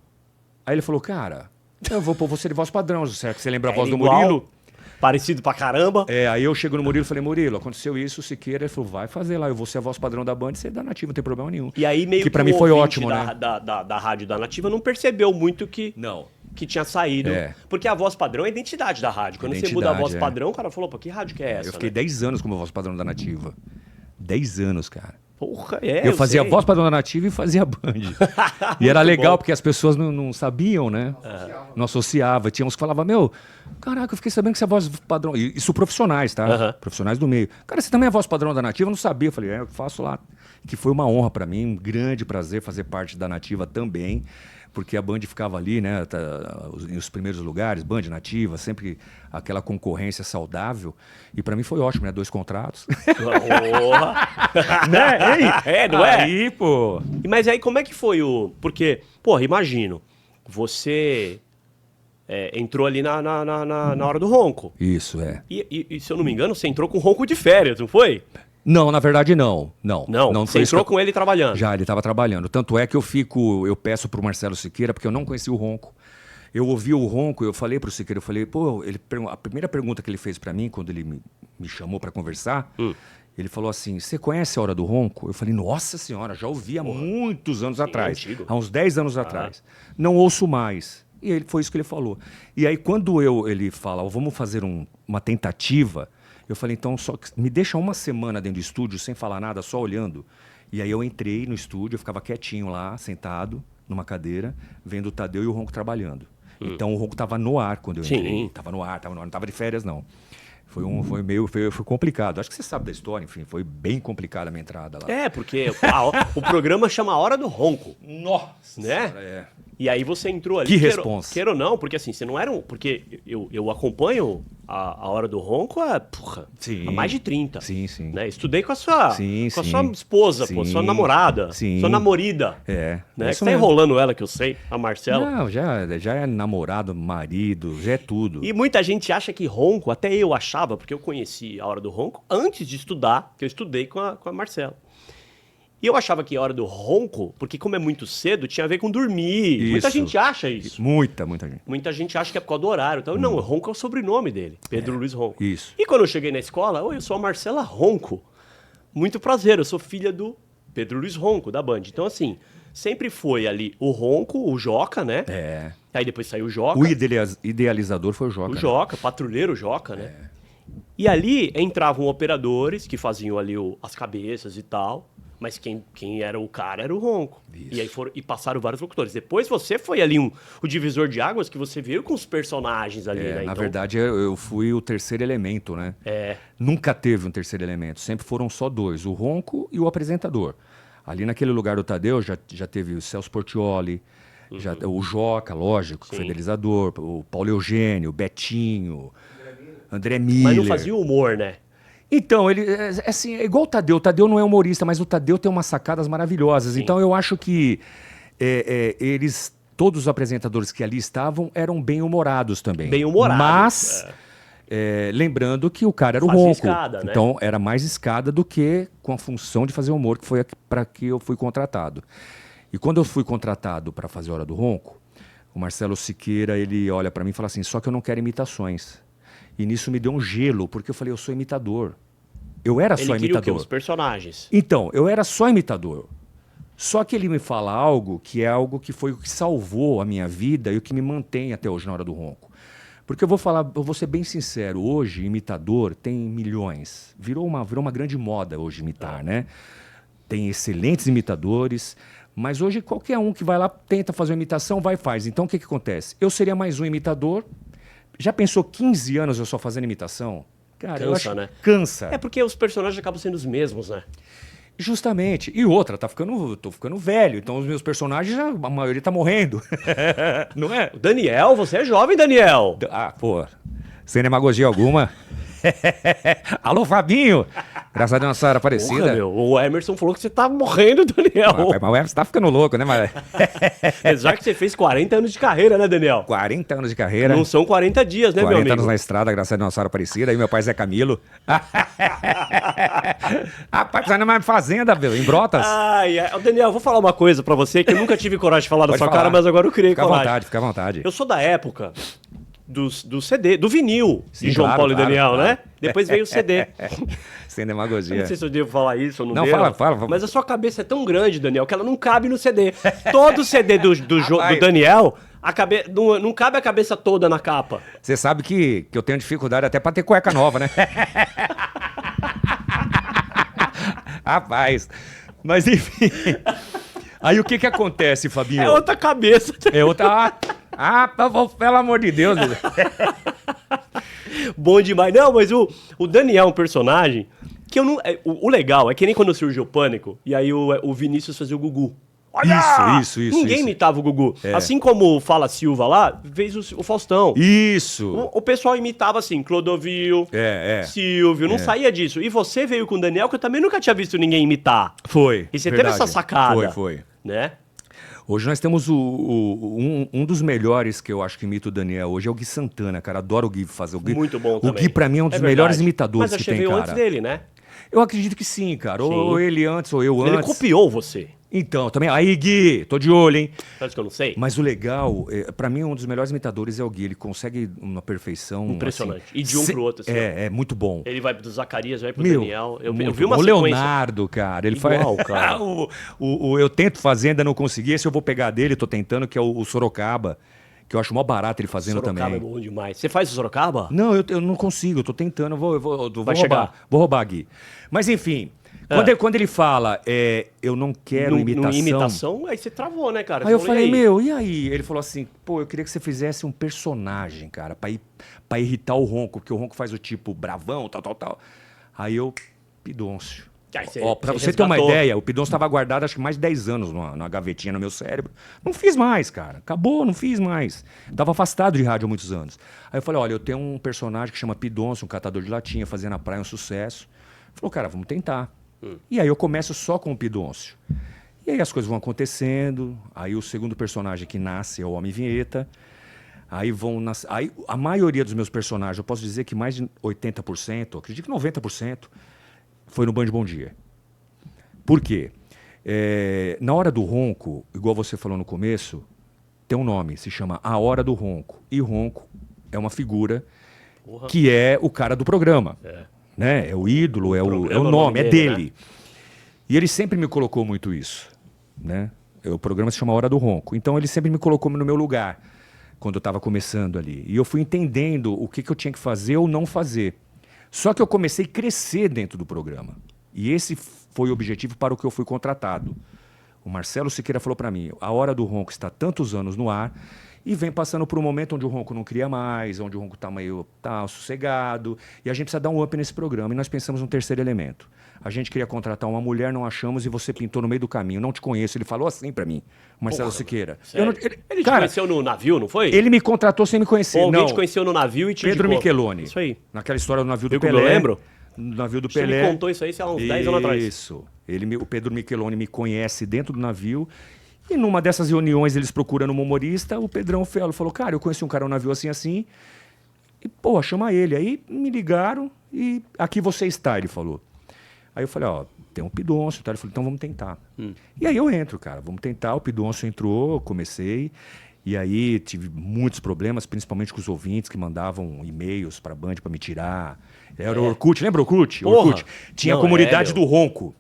Aí ele falou, cara, eu vou pôr você de voz padrão, será que você lembra a voz do igual, Murilo? Parecido pra caramba. Aí eu chego no Murilo e falei, Murilo, aconteceu isso, o Siqueira, ele falou, vai fazer lá, eu vou ser a voz padrão da Band, você é da Nativa, não tem problema nenhum. E aí meio que pra o mim foi ouvinte ótimo, da, né? da rádio da Nativa não percebeu muito que tinha saído. É. Porque a voz padrão é a identidade da rádio. Quando você muda a voz padrão, o cara falou, pô, que rádio que é essa? Eu fiquei né? 10 anos como voz padrão da Nativa. 10 anos, cara. Porra, eu fazia sei. voz padrão da Nativa e fazia Band. E era legal, porque as pessoas não sabiam, né? Não associava. Tinha uns que falavam, meu, caraca, eu fiquei sabendo que você é voz padrão. Isso profissionais, tá? Profissionais do meio. Cara, você também é voz padrão da Nativa? Eu não sabia. Eu falei, eu faço lá. Que foi uma honra pra mim, um grande prazer fazer parte da Nativa também. Porque a Band ficava ali, né, nos primeiros lugares, Band, Nativa, sempre aquela concorrência saudável. E pra mim foi ótimo, né? 2 contratos. Porra. Né? Não é? Aí, pô. Mas aí como é que foi o... Porque, porra, imagino, você entrou ali na hora do ronco. Isso, é. E se eu não me engano, você entrou com ronco de férias, não foi? Não, na verdade não. Não, você foi isso entrou que- com ele trabalhando. Já, ele estava trabalhando. Tanto é que eu peço pro Marcelo Siqueira, porque eu não conhecia o ronco. Eu ouvi o ronco, eu falei pro Siqueira, eu falei, pô, a primeira pergunta que ele fez para mim, quando ele me chamou para conversar, ele falou assim, você conhece a Hora do Ronco? Eu falei, nossa senhora, já ouvi há muitos anos atrás. antigo. Há uns 10 anos atrás. Não ouço mais. E ele, foi isso que ele falou. E aí, quando ele fala, vamos fazer uma tentativa, eu falei, então, só me deixa uma semana dentro do estúdio, sem falar nada, só olhando. E aí eu entrei no estúdio, eu ficava quietinho lá, sentado, numa cadeira, vendo o Tadeu e o Ronco trabalhando. Então o ronco tava no ar quando eu entrei. Sim. Tava no ar, não tava de férias, não. Foi complicado. Acho que você sabe da história, enfim, foi bem complicada a minha entrada lá. É, porque o programa chama A Hora do Ronco, Nossa! né? Senhora, é. E aí você entrou ali. Que responsa. Queira ou não, porque assim, você não era um. Porque eu acompanho a Hora do Ronco há Sim. mais de 30. Sim, sim. Né? Estudei com a sua, Sim, com a sim. sua esposa, Sim. pô, sua namorada, Sim. sua namorida. É. Né? Que Isso você tá mesmo. enrolando ela, que eu sei, a Marcela. Não, já é namorado, marido, já é tudo. E muita gente acha que ronco, até eu achava, porque eu conheci a Hora do Ronco antes de estudar, que eu estudei com a Marcela. E eu achava que a hora do ronco, porque como é muito cedo, tinha a ver com dormir. Muita Isso. gente acha isso. Muita gente. Muita gente acha que é por causa do horário. Então, não, Ronco é o sobrenome dele, Pedro Luiz Ronco. Isso. E quando eu cheguei na escola, oi, eu sou a Marcela Ronco. Muito prazer, eu sou filha do Pedro Luiz Ronco, da Band. Então, assim, sempre foi ali o Ronco, o Joca, né? É. Aí depois saiu o Joca. O idealizador foi o Joca. O né? Joca, patrulheiro Joca, né? E ali entravam operadores que faziam ali as cabeças e tal. Mas quem era o cara era o Ronco. Isso. E aí passaram vários locutores. Depois você foi ali o divisor de águas que você viu com os personagens ali, né? Na Então, verdade, eu fui o terceiro elemento, né? É. Nunca teve um terceiro elemento. Sempre foram só dois, o Ronco e o apresentador. Ali naquele lugar do Tadeu já teve o Celso Portiolli, o Joca, lógico, Sim. fidelizador, o Paulo Eugênio, o Betinho, André Miller. Mas não fazia humor, né? Então, ele assim, é igual o Tadeu. O Tadeu não é humorista, mas o Tadeu tem umas sacadas maravilhosas. Sim. Então, eu acho que todos os apresentadores que ali estavam eram bem-humorados também. Bem-humorados, Mas, lembrando que o cara era o Fazia Ronco. escada, né? Então, era mais escada do que com a função de fazer humor, que foi para que eu fui contratado. E quando eu fui contratado para fazer Hora do Ronco, o Marcelo Siqueira, ele olha para mim e fala assim, só que eu não quero imitações. E nisso me deu um gelo, porque eu falei, eu sou imitador. Eu era Ele só queria o quê? imitador. Os personagens. Então, eu era só imitador. Só que ele me fala algo que é algo que foi o que salvou a minha vida e o que me mantém até hoje na Hora do Ronco. Porque eu vou ser bem sincero, hoje imitador tem milhões. Virou uma grande moda hoje imitar, né? Tem excelentes imitadores, mas hoje qualquer um que vai lá, tenta fazer uma imitação, vai e faz. Então o que acontece? Eu seria mais um imitador. Já pensou 15 anos eu só fazendo imitação? Cara, eu Cansa, acho... né? Cansa. É porque os personagens acabam sendo os mesmos, né? Justamente. E outra, tô ficando velho, então os meus personagens, a maioria tá morrendo. Não é? Daniel, você é jovem, Daniel. Ah, pô, sem demagogia alguma. Alô, Fabinho! Graças a Deus, Sara Aparecida. Porra, meu, o Emerson falou que você tá morrendo, Daniel. Mas o Emerson tá ficando louco, né? Mas... Apesar que você fez 40 anos de carreira, né, Daniel? 40 anos de carreira. Não são 40 dias, né, meu 40 amigo? anos na estrada, graças a Deus, Sara Aparecida. Aí meu pai Zé Camilo. Rapaz, tá numa fazenda, meu, em Brotas. Ai, Daniel, eu vou falar uma coisa pra você que eu nunca tive coragem de falar da Pode sua falar. cara, mas agora eu criei Fica à coragem. vontade, fica à vontade. Eu sou da época do CD, do vinil Sim, de João claro, Paulo claro, e Daniel, claro. né? Depois veio o CD. Sem Eu demagogia. não sei se eu devo falar isso ou não, Não, devo. fala. Mas a sua cabeça é tão grande, Daniel, que ela não cabe no CD. Todo CD do Rapaz. Daniel, não cabe a cabeça toda na capa. Você sabe que eu tenho dificuldade até pra ter cueca nova, né? Rapaz. Mas enfim. Aí o que acontece, Fabinho? É outra cabeça. É outra... pelo amor de Deus. Bom demais. Não, mas o Daniel é um personagem que eu não... O legal é que nem quando surgiu o Pânico, e aí o Vinícius fazia o Gugu. Isso. Ninguém isso. imitava o Gugu. É. Assim como o Fala Silva lá, fez o Faustão. Isso. O pessoal imitava assim, Clodovil, Silvio, não saía disso. E você veio com o Daniel, que eu também nunca tinha visto ninguém imitar. Foi. E você verdade. teve essa sacada. Foi. Né? Hoje nós temos um dos melhores que eu acho que imita o Daniel hoje é o Gui Santana, cara. Adoro o Gui fazer. O Gui, Muito bom O também. Gui, pra mim, é um dos verdade. melhores imitadores Mas que você tem, veio cara. antes dele, né? Eu acredito que sim, cara. Ou Sim. ele antes, ou eu Ele antes. copiou você. Então, também. Aí, Gui, tô de olho, hein? Sabe que eu não sei? Mas o legal, pra mim, um dos melhores imitadores é o Gui. Ele consegue uma perfeição. Impressionante. assim, E de um pro outro, assim, É muito bom. Ele vai do Zacarias, vai pro Meu, Daniel. Eu muito vi uma bom. O sequência. Leonardo, cara. Ele Igual, faz. cara. Eu tento fazer, ainda não consegui. Esse eu vou pegar dele, tô tentando, que é o Sorocaba. Que eu acho mó barato ele fazendo Sorocaba também. é bom demais. Você faz o Sorocaba? Não, eu não consigo, eu tô tentando, eu vou Vai chegar. roubar. Vou roubar, Gui. Mas enfim, Quando ele fala, eu não quero imitação... Imitação, aí você travou, né, cara? Aí eu Você falou, falei, "E aí?" meu, e aí? Ele falou assim, pô, eu queria que você fizesse um personagem, cara, pra irritar o Ronco, porque o Ronco faz o tipo bravão, tal. Aí eu, Pidoncio. Aí você- Ó, pra você você ter uma resgatou. ideia, o Pidoncio estava guardado acho que mais de 10 anos numa gavetinha no meu cérebro. Não fiz mais, cara. Acabou, não fiz mais. Tava afastado de rádio há muitos anos. Aí eu falei, olha, eu tenho um personagem que chama Pidoncio, um catador de latinha, fazia na praia um sucesso. Ele falou, cara, vamos tentar. E aí eu começo só com o Pidoncio. E aí as coisas vão acontecendo. Aí o segundo personagem que nasce é o Homem Vinheta. Aí aí a maioria dos meus personagens, eu posso dizer que mais de 80%, acredito que 90%, foi no Band Bom Dia. Por quê? Na hora do ronco, igual você falou no começo, tem um nome, se chama A Hora do Ronco. E Ronco é uma figura que é o cara do programa. Né? É o ídolo, é o programa, nome, é dele, dele. E ele sempre me colocou muito isso. Né? O programa se chama A Hora do Ronco. Então ele sempre me colocou no meu lugar quando eu estava começando ali. E eu fui entendendo o que eu tinha que fazer ou não fazer. Só que eu comecei a crescer dentro do programa. E esse foi o objetivo para o que eu fui contratado. O Marcelo Siqueira falou para mim, A Hora do Ronco está há tantos anos no ar e vem passando por um momento onde o Ronco não cria mais, onde o Ronco está meio sossegado, e a gente precisa dar um up nesse programa. E nós pensamos num terceiro elemento. A gente queria contratar uma mulher, não achamos, e você pintou no meio do caminho. Não te conheço. Ele falou assim para mim, Marcelo Siqueira. Sério? Ele te conheceu no navio, não foi? Ele me contratou sem me conhecer. Ou alguém não. te conheceu no navio e te Pedro indicou. Micheloni. Isso aí. Naquela história do navio do Viu como Pelé. eu lembro? No navio do Você Pelé. me contou isso aí há uns 10 anos atrás. Isso. O Pedro Micheloni me conhece dentro do navio. E numa dessas reuniões, eles procurando um humorista, o Pedrão falou, cara, eu conheci um cara no navio assim. E, pô, chama ele. Aí me ligaram e aqui você está, ele falou. Aí eu falei, ó, tem um Pidoncio, tá? Ele falou, então vamos tentar. E aí eu entro, cara, vamos tentar. O Pidoncio entrou, eu comecei. E aí tive muitos problemas, principalmente com os ouvintes que mandavam e-mails pra Band pra me tirar. Era o Orkut, lembra o Orkut? Porra. Orkut. Tinha Não, a comunidade meu. do ronco.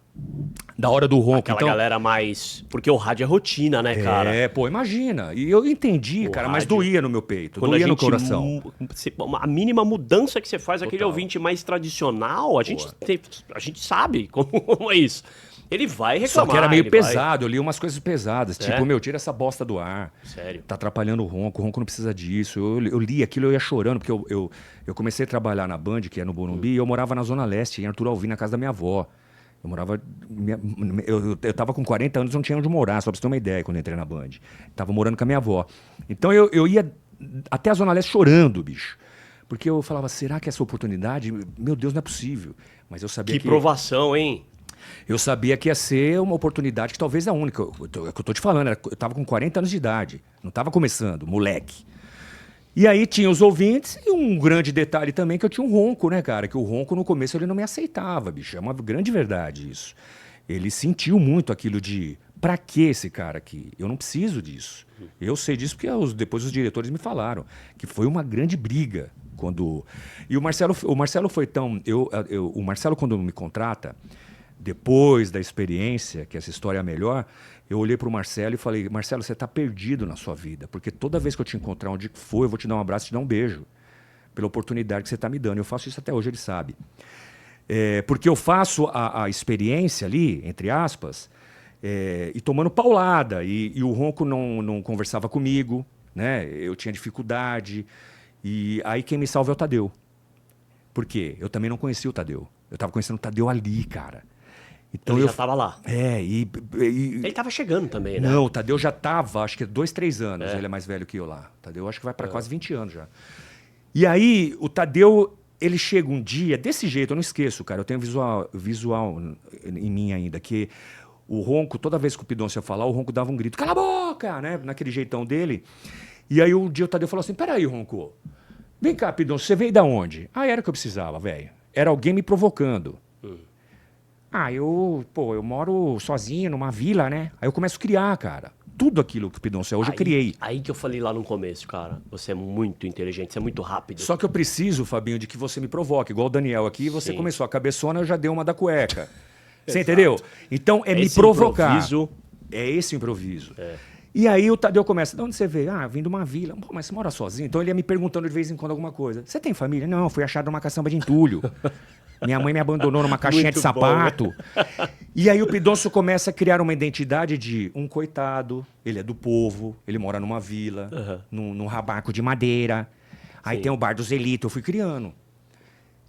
Da hora do ronco. Aquela então, galera mais... Porque o rádio é rotina, né, cara? pô, imagina. E eu entendi, O cara, mas rádio- doía no meu peito, Quando doía a no gente coração. a mínima mudança que você faz, aquele Total. ouvinte mais tradicional, a gente sabe como é isso. Ele vai Só reclamar. que era meio ele vai- pesado, eu li umas coisas pesadas. É? Tipo, meu, tira essa bosta do ar. Sério. Tá atrapalhando o ronco não precisa disso. Eu li aquilo, eu ia chorando, porque eu comecei a trabalhar na Band, que é no Morumbi, e eu morava na Zona Leste, em Arthur Alvim, na casa da minha avó. Eu morava. Eu tava com 40 anos, não tinha onde morar, só pra você ter uma ideia, quando eu entrei na Band. Tava morando com a minha avó. Então eu ia até a Zona Leste chorando, bicho. Porque eu falava, será que essa oportunidade? Meu Deus, não é possível. Mas eu sabia Que provação, hein? eu sabia que ia ser uma oportunidade que talvez a única. É o que eu tô te falando, eu tava com 40 anos de idade. Não tava começando, moleque. E aí tinha os ouvintes e um grande detalhe também que eu tinha um ronco, né, cara? Que o ronco no começo ele não me aceitava, bicho. É uma grande verdade isso. Ele sentiu muito aquilo de, pra que esse cara aqui? Eu não preciso disso. Eu sei disso porque depois os diretores me falaram que foi uma grande briga quando. E o Marcelo foi tão. O Marcelo, quando me contrata, depois da experiência, que essa história é a melhor, eu olhei para o Marcelo e falei, Marcelo, você está perdido na sua vida, porque toda vez que eu te encontrar onde for, eu vou te dar um abraço e te dar um beijo, pela oportunidade que você está me dando. Eu faço isso até hoje, ele sabe. Porque eu faço a experiência ali, entre aspas, e tomando paulada, e o ronco não conversava comigo, né? Eu tinha dificuldade, e aí quem me salva é o Tadeu. Por quê? Eu também não conhecia o Tadeu. Eu estava conhecendo o Tadeu ali, cara. Então Ele já tava lá. Ele tava chegando também, né? Não, o Tadeu já tava, acho que 2, 3 anos. Ele é mais velho que eu lá. O Tadeu acho que vai para quase 20 anos já. E aí, o Tadeu, ele chega um dia, desse jeito, eu não esqueço, cara. Eu tenho visual em mim ainda, que o ronco, toda vez que o Pidoncio ia falar, o ronco dava um grito, cala a boca, né? Naquele jeitão dele. E aí, um dia o Tadeu falou assim, peraí, ronco, vem cá, Pidoncio, você veio da onde? Ah, era o que eu precisava, velho. Era alguém me provocando. Eu moro sozinho numa vila, né? Aí eu começo a criar, cara. Tudo aquilo que o Pidoncio é hoje eu criei. Aí que eu falei lá no começo, cara. Você é muito inteligente, você é muito rápido. Só que eu preciso, Fabinho, de que você me provoque. Igual o Daniel aqui, você Sim. começou a cabeçona, eu já dei uma da cueca. Você entendeu? Então é me Esse provocar. improviso. É esse o improviso. E aí o Tadeu começa, de onde você veio? Ah, vim de uma vila. Pô, mas você mora sozinho? Então ele ia me perguntando de vez em quando alguma coisa. Você tem família? Não, fui achado numa caçamba de entulho. Minha mãe me abandonou numa caixinha Muito de bom, sapato. E aí o Pidoncio começa a criar uma identidade de um coitado, ele é do povo, ele mora numa vila, num rabaco de madeira. Aí Sim. tem o bar do Zelito, eu fui criando.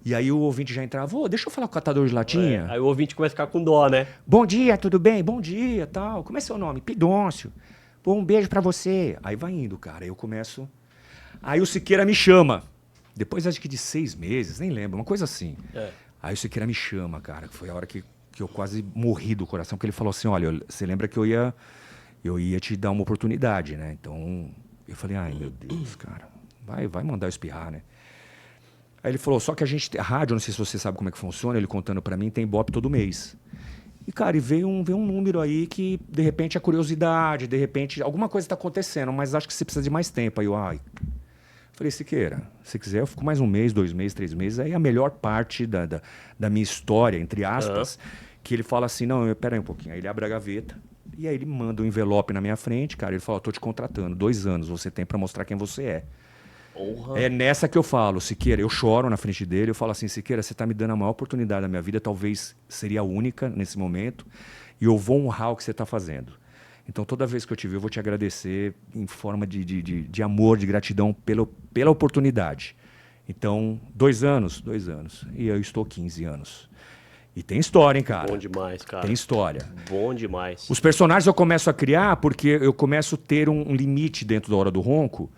E aí o ouvinte já entrava, ô, deixa eu falar com o catador de latinha. Aí o ouvinte começa a ficar com dó, né? Bom dia, tudo bem? Bom dia, tal. Como é seu nome? Pidoncio. Pô, um beijo pra você. Aí vai indo, cara. Aí eu começo... Aí o Siqueira me chama. Depois, acho que de 6 meses, nem lembro, uma coisa assim. Aí o Siqueira me chama, cara. Foi a hora que eu quase morri do coração, porque ele falou assim, olha, você lembra que eu ia te dar uma oportunidade, né? Então, eu falei, ai, meu Deus, cara. Vai mandar eu espirrar, né? Aí ele falou, só que a rádio, não sei se você sabe como é que funciona, ele contando pra mim, tem Ibope todo mês. E, cara, veio um número aí que, de repente, a curiosidade, de repente, alguma coisa está acontecendo, mas acho que você precisa de mais tempo. Aí eu, falei, Siqueira, se quiser, eu fico mais 1 mês, 2 meses, 3 meses. Aí a melhor parte da minha história, entre aspas, que ele fala assim, não, pera aí um pouquinho. Aí ele abre a gaveta, e aí ele manda um envelope na minha frente, cara, ele fala, tô te contratando, 2 anos você tem para mostrar quem você é. É nessa que eu falo, Siqueira, eu choro na frente dele, eu falo assim, Siqueira, você está me dando a maior oportunidade da minha vida, talvez seria a única nesse momento, e eu vou honrar o que você está fazendo. Então, toda vez que eu te ver, eu vou te agradecer em forma de amor, de gratidão pela oportunidade. Então, 2 anos, e eu estou 15 anos. E tem história, hein, cara? Bom demais, cara. Tem história. Bom demais. Os personagens eu começo a criar porque eu começo a ter um limite dentro da Hora do Ronco.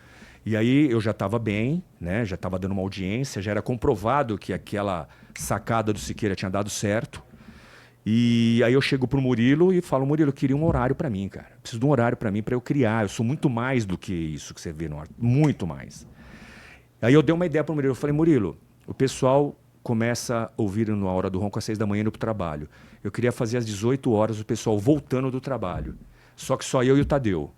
E aí eu já estava bem, né? Já estava dando uma audiência, já era comprovado que aquela sacada do Siqueira tinha dado certo. E aí eu chego pro Murilo e falo, Murilo, eu queria um horário para mim, cara. Preciso de um horário para mim, para eu criar. Eu sou muito mais do que isso que você vê no ar, muito mais. Aí eu dei uma ideia pro Murilo, eu falei, Murilo, o pessoal começa a ouvir na Hora do Ronco às 6 da manhã indo pro trabalho. Eu queria fazer às 18 horas o pessoal voltando do trabalho. Só que só eu e o Tadeu.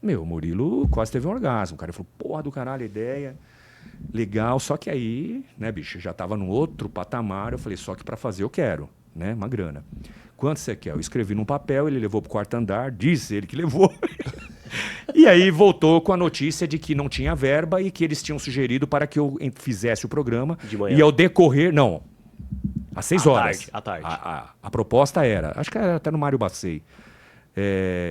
Meu, o Murilo quase teve um orgasmo, cara. Ele falou, porra do caralho, ideia, legal. Só que aí, né, bicho, já tava num outro patamar. Eu falei, só que para fazer eu quero, né, uma grana. Quanto você quer? Eu escrevi num papel, ele levou pro 4º andar, disse ele que levou. E aí voltou com a notícia de que não tinha verba e que eles tinham sugerido para que eu fizesse o programa. De manhã. E ao decorrer, não, às 6 horas. À tarde. A proposta era, acho que era até no Mário Bacei.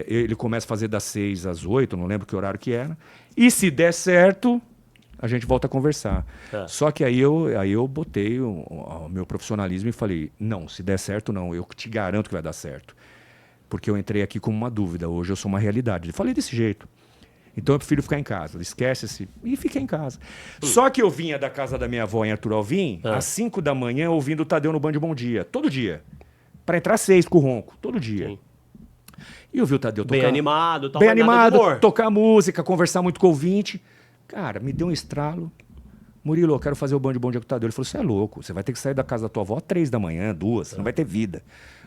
Ele começa a fazer das 6 às 8, não lembro que horário que era. E se der certo, a gente volta a conversar. Só que aí eu botei o meu profissionalismo e falei, não, se der certo, não, eu te garanto que vai dar certo. Porque eu entrei aqui como uma dúvida, hoje eu sou uma realidade. Eu falei desse jeito. Então eu prefiro ficar em casa. Esquece-se e fiquei em casa. Só que eu vinha da casa da minha avó em Arthur Alvim, às 5 da manhã, ouvindo o Tadeu no Band Bom Dia, todo dia. Para entrar às 6 com o Ronco, todo dia. Sim. E eu vi o Tadeu tocar. Bem animado, tal, Bem mas nada de animado, humor. tocar música, conversar muito com o ouvinte. Cara, me deu um estralo. Murilo, eu quero fazer o Band Bom Dia com o Tadeu. Ele falou, você é louco, você vai ter que sair da casa da tua avó às 3 da manhã, 2, você não vai ter vida.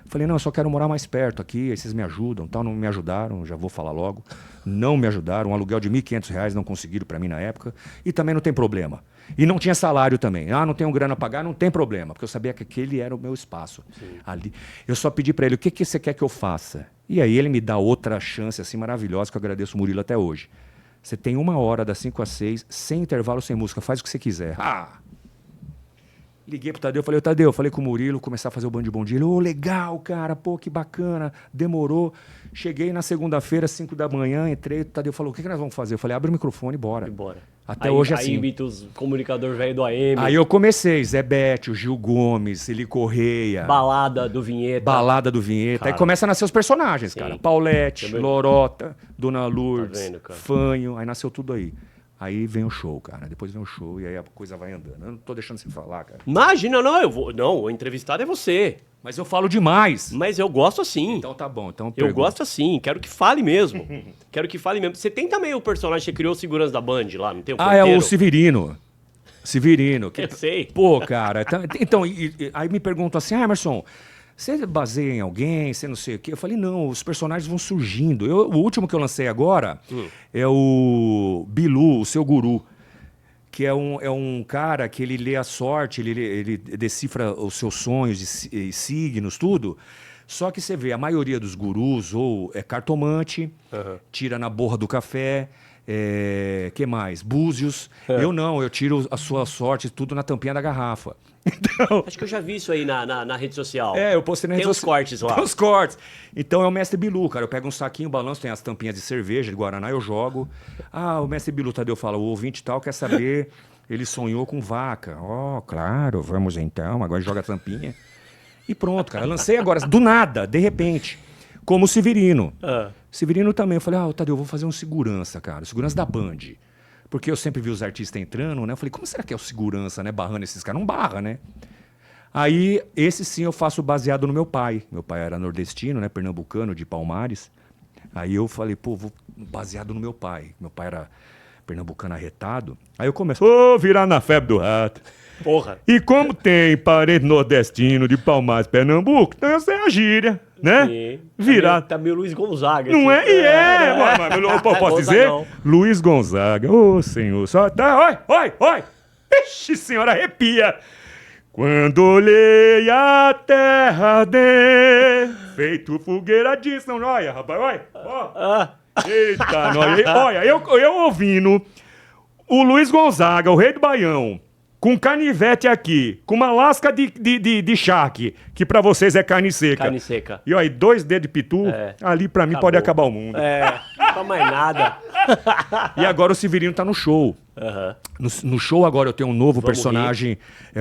Eu falei, não, eu só quero morar mais perto aqui, aí vocês me ajudam, tal. Não me ajudaram, já vou falar logo. Não me ajudaram, um aluguel de R$ 1.500 não conseguiram para mim na época. E também não tem problema. E não tinha salário também. Ah, não tenho grana a pagar, não tem problema. Porque eu sabia que aquele era o meu espaço. Ali. Eu só pedi para ele, o que você quer que eu faça? E aí ele me dá outra chance assim maravilhosa, que eu agradeço o Murilo até hoje. Você tem 1 hora, das 5 às 6, sem intervalo, sem música. Faz o que você quiser. Liguei pro Tadeu, falei, Tadeu, falei com o Murilo, começar a fazer o Band Bom Dia. Ele, legal, cara, pô, que bacana, demorou. Cheguei na segunda-feira, 5 da manhã, entrei, o Tadeu falou, o que nós vamos fazer? Eu falei, abre o microfone e bora. Até hoje aí assim. Aí imita os comunicador velho do AM. Aí eu comecei, Zé Bétio, Gil Gomes, Eli Correia. Balada do Vinheta. Cara. Aí começa a nascer os personagens, cara. Paulette, Lorota, Dona Lourdes, Tá vendo, cara? Fanho, aí nasceu tudo aí. Aí vem o show, cara. Depois vem o show e aí a coisa vai andando. Eu não tô deixando você falar, cara. Imagina, não, eu vou. Não, o entrevistado é você. Mas eu falo demais. Mas eu gosto assim. Então tá bom. Então Eu gosto assim, quero que fale mesmo. Quero que fale mesmo. Você tem também o personagem que você criou segurança da Band lá, não tem o é porteiro? o Severino. Severino. Eu sei. Pô, cara. Então, aí me perguntam assim, Emerson, você baseia em alguém, você não sei o quê? Eu falei, não, os personagens vão surgindo. O último que eu lancei agora é o Bilu, o seu guru. Que é um cara que ele lê a sorte, ele decifra os seus sonhos e signos, tudo. Só que você vê, a maioria dos gurus ou é cartomante, tira na borra do café, Que mais? Búzios. Eu não, eu tiro a sua sorte tudo na tampinha da garrafa. Então, Acho que eu já vi isso aí na rede social. eu postei na Tem rede uns social. cortes lá. Tem os cortes. Então é o Mestre Bilu, cara. Eu pego um saquinho, balanço, tem as tampinhas de cerveja, de Guaraná, eu jogo. Ah, o Mestre Bilu, Tadeu fala, o ouvinte tal quer saber, ele sonhou com vaca. Claro, vamos então. Agora joga a tampinha. E pronto, cara. Eu lancei agora, do nada, de repente. Como o Severino. Severino também. Eu falei, Tadeu, eu vou fazer um segurança, cara. Segurança da Band. Porque eu sempre vi os artistas entrando, né? Eu falei, como será que é o segurança, né? Barrando esses caras. Não barra, né? Aí, esse sim eu faço baseado no meu pai. Meu pai era nordestino, né? Pernambucano, de Palmares. Aí eu falei, vou baseado no meu pai. Meu pai era pernambucano arretado. Aí eu começo, virar na febre do rato. Porra. E como tem parente nordestino de Palmares, Pernambuco, então essa é a gíria, né? Sim. Virar. Tá meio Luiz Gonzaga. Não assim. Mas posso dizer? Gonzagão. Luiz Gonzaga. Senhor, só tá. Oi! Ixi, senhora, arrepia. Quando olhei a terra arder, feito fogueira de São Noia, rapaz, Eita, olha, eu ouvindo o Luiz Gonzaga, o rei do Baião, com canivete aqui, com uma lasca de charque, que pra vocês é carne seca. Carne seca. E aí, 2 dedos de pitu, ali pra mim Acabou. pode acabar o mundo. Não mais nada. E agora o Severino tá no show. No show agora eu tenho um novo personagem.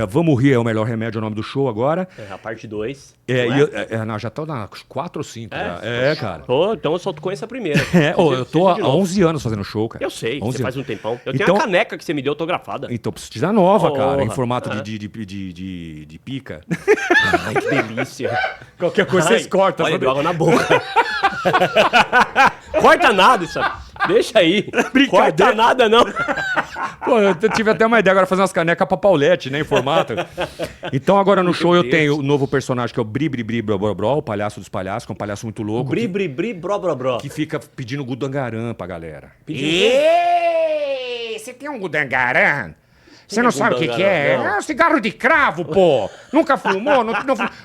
Vamos Rir é o Melhor Remédio, é o nome do show agora. A parte 2. Não, já tô na 4 ou 5. Cara. Então eu só conheço a primeira. Eu tô há 11 anos fazendo show, cara. Eu sei, 11 você faz um anos. tempão. Eu tenho Então- a caneca que você me deu autografada. Então preciso te dar nova, cara, em Porra. formato de pica. Ai, que delícia. Qualquer coisa vocês cortam. Olha, deu água na boca. Corta nada isso. Deixa aí. Corta nada, não. Pô, eu tive até uma ideia agora fazer umas canecas pra Paulette, né, em formato. Então agora no show eu tenho o novo personagem que é o Bri Bri Bri Bro Bro Bro, o palhaço dos palhaços, que é um palhaço muito louco. Bri, bri, bri, bro, bro, bro. Que fica pedindo gudangarã pra galera. Ei, você tem um gudangarã? Você não sabe o que é? Gudangarã, não. É um cigarro de cravo, pô! Nunca fumou?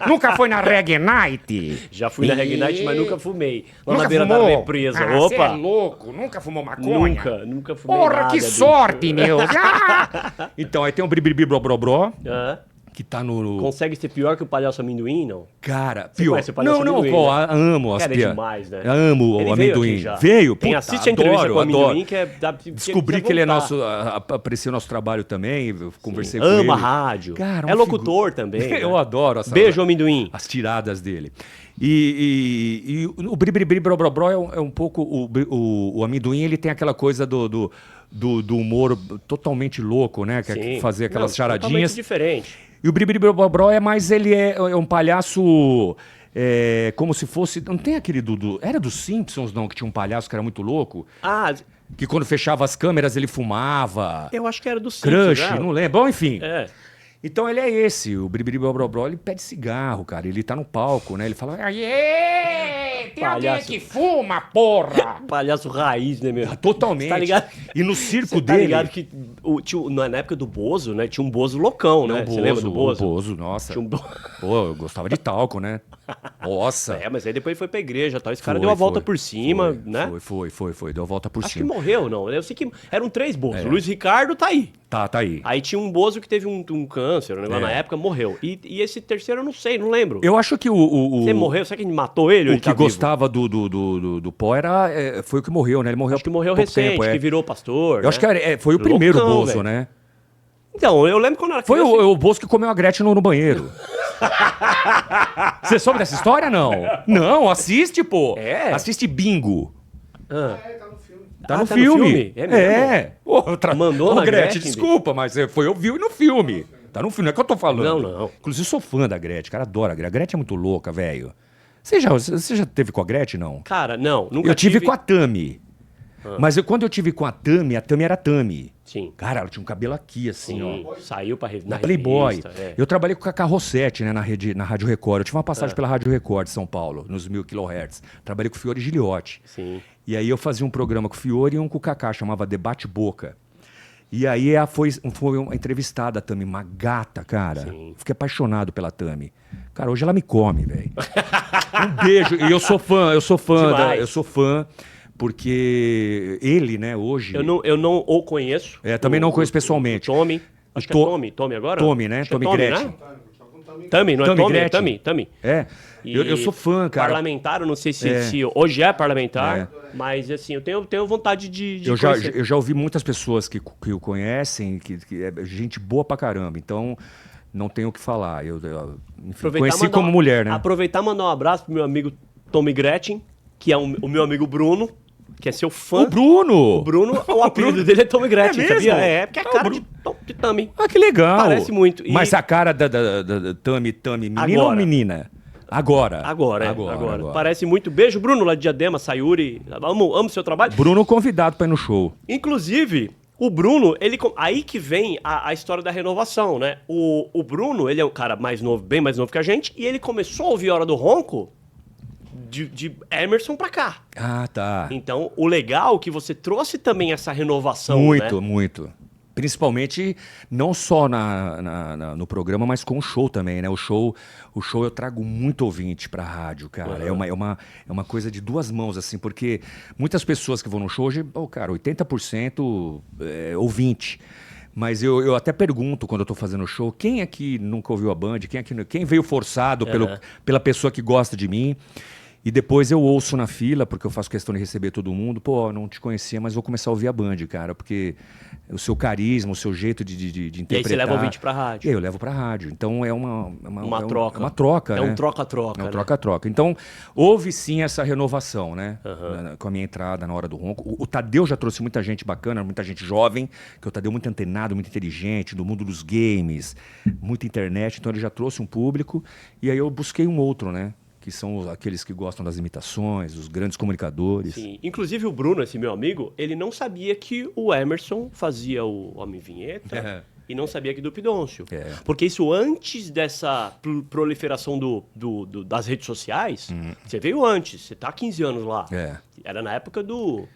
Nunca foi na Reggae Night? Já fui na Reggae Night, mas nunca fumei. Lá Nunca na beira fumou? da represa. Você é Opa. louco? Nunca fumou maconha? Nunca fumei Porra, nada, que bicho. sorte, meu! Ah! Então, aí tem o Bri Bri Bri Bro Bro Bro, Ah, que tá no... consegue ser pior que o palhaço amendoim, não? Cara, Você pior. conhece o palhaço Não, amendoim, pô, né? amo as Cara, é piadas. demais, né? Amo Ele o veio amendoim. aqui já. Veio? Quem Puta, assiste a entrevista adoro, com o amendoim, adoro. que é... Descobri que ele é nosso... Aprecia o nosso trabalho também, eu conversei com ele. Ama a rádio. Cara, é um locutor também. Né? Eu adoro essa... Beijo, amendoim. As tiradas dele. E o Bri Bri Bri Bro Bro Bro é um pouco... O amendoim, ele tem aquela coisa do humor totalmente louco, né? Que é Sim. fazer aquelas Não, charadinhas. totalmente diferente. E o Bri Bri Bro Bro Bro é mais... Ele é um palhaço... como se fosse... Não tem aquele era dos Simpsons, não? Que tinha um palhaço que era muito louco. Ah, Que quando fechava as câmeras ele fumava. eu acho que era do Simpsons, Crush, né? não lembro. Bom, enfim. É. Então ele é esse, o Bri Bri Bro Bro Bro, ele pede cigarro, cara. Ele tá no palco, né? Ele fala... Aê! Tem alguém Palhaço. que fuma, porra! Palhaço raiz, né, meu? Totalmente. Tá ligado? E no circo Você tá dele... ligado que na época do Bozo, né? Tinha um Bozo loucão, né? Você lembra do Bozo? O Bozo, nossa. Tinha um Pô, eu gostava de talco, né? Nossa. mas aí depois ele foi pra igreja e tal. Esse cara Foi, deu a volta foi, por cima, foi, né? Foi. Deu a volta por Acho que cima. morreu, não. Eu sei que eram 3 Bozos. O Luiz Ricardo tá aí. Tá aí. Aí tinha um Bozo que teve um câncer, um negócio na época, morreu. E esse terceiro eu não sei, não lembro. Eu acho que Você morreu? Será que matou ele ou O ele que tá vivo? gostava do Pó foi o que morreu, né? Ele morreu Acho que morreu há pouco recente, tempo, que virou pastor. Eu acho que foi o Loucão, primeiro Bozo, velho. né? Então, eu lembro quando era Foi criança, o Bozo que comeu a Gretchen no banheiro. Você soube dessa história, não? Não, assiste, pô. É? Assiste Bingo. Ah, Tá no filme. Tá no tá no filme. filme? É mesmo? Outra... Mandou Ô, na Gretchen, Gretchen, desculpa, mas eu vi no filme. Tá no filme, não é que eu tô falando. Não. Inclusive, eu sou fã da Gretchen, cara, adora a Gretchen. A Gretchen é muito louca, velho. Você já teve com a Gretchen, não? Cara, não, nunca Eu tive com a Tami. Mas quando eu tive com a Tami era Tami. Sim. Cara, ela tinha um cabelo aqui, assim, Sim, ó. saiu Na Playboy. revista, é. Eu trabalhei com a Cacá Rossetti, né, na Rádio Record. Eu tive uma passagem pela Rádio Record de São Paulo, nos 1000 kHz. Trabalhei com o Fiore Giliotti. Sim. E aí eu fazia um programa com o Fiore e um com o Cacá, chamava Debate Boca. E aí foi uma entrevistada a Tami, uma gata, cara. Sim. Fiquei apaixonado pela Tami. Cara, hoje ela me come, velho. Um beijo. E eu sou fã, Demais. eu sou fã. porque ele, né, hoje... Eu não o conheço. Também não conheço pessoalmente. Tommy. Acho que é Tommy agora? Tommy, né? Acho que é Tommy Gretchen. né? Tami, não é Tommy Tommy? É Gretchen. Tami. É. E Eu sou fã, cara. Parlamentar, eu não sei se hoje é parlamentar, É. mas assim, eu tenho vontade de Eu conhecer. já ouvi muitas pessoas que o conhecem, que é gente boa pra caramba. Então, não tenho o que falar. Enfim, conheci como mulher, né? Aproveitar e mandar um abraço pro meu amigo Tommy Gretchen, que é o meu amigo Bruno, que é seu fã. O Bruno! O Bruno, o apelido dele é Tommy Gretchen, É mesmo? sabia? É, porque é a cara de Tami. Ah, que legal! Parece muito. E- Mas a cara da Tami, menina ou Agora. menina? Agora. Agora. Parece muito. Beijo, Bruno, lá de Diadema, Sayuri. Amo seu trabalho. Bruno convidado pra ir no show. Inclusive, o Bruno, aí que vem a história da renovação, né? O Bruno, ele é um cara mais novo, bem mais novo que a gente, e ele começou a ouvir Hora do Ronco de Emerson pra cá. Ah, tá. Então, o legal é que você trouxe também essa renovação, Muito, né? muito. Principalmente, não só no programa, mas com o show também, né? O show eu trago muito ouvinte pra rádio, cara. Uhum. É uma coisa de duas mãos, assim, porque muitas pessoas que vão no show hoje, cara, 80% é ouvinte. Mas eu até pergunto quando eu tô fazendo show, quem aqui nunca ouviu a Band? Quem veio forçado pela pessoa que gosta de mim? E depois eu ouço na fila, porque eu faço questão de receber todo mundo. Pô, não te conhecia, mas vou começar a ouvir a Band, cara. Porque o seu carisma, o seu jeito de interpretar... E aí você leva o ouvinte pra rádio. E aí eu levo pra rádio. Então é uma troca. É uma troca, É né? um troca-troca, É um né? troca-troca. Então, houve sim essa renovação, né? Uhum. Com a minha entrada na Hora do Ronco. O Tadeu já trouxe muita gente bacana, muita gente jovem, que o Tadeu é muito antenado, muito inteligente, do mundo dos games, muita internet. Então ele já trouxe um público. E aí eu busquei um outro, né? Que são aqueles que gostam das imitações, os grandes comunicadores. Sim. Inclusive o Bruno, esse meu amigo, ele não sabia que o Emerson fazia o Homem Vinheta e não sabia que do Pidoncio. É. Porque isso antes dessa proliferação das redes sociais, você veio antes, você tá há 15 anos lá. É. Era na época do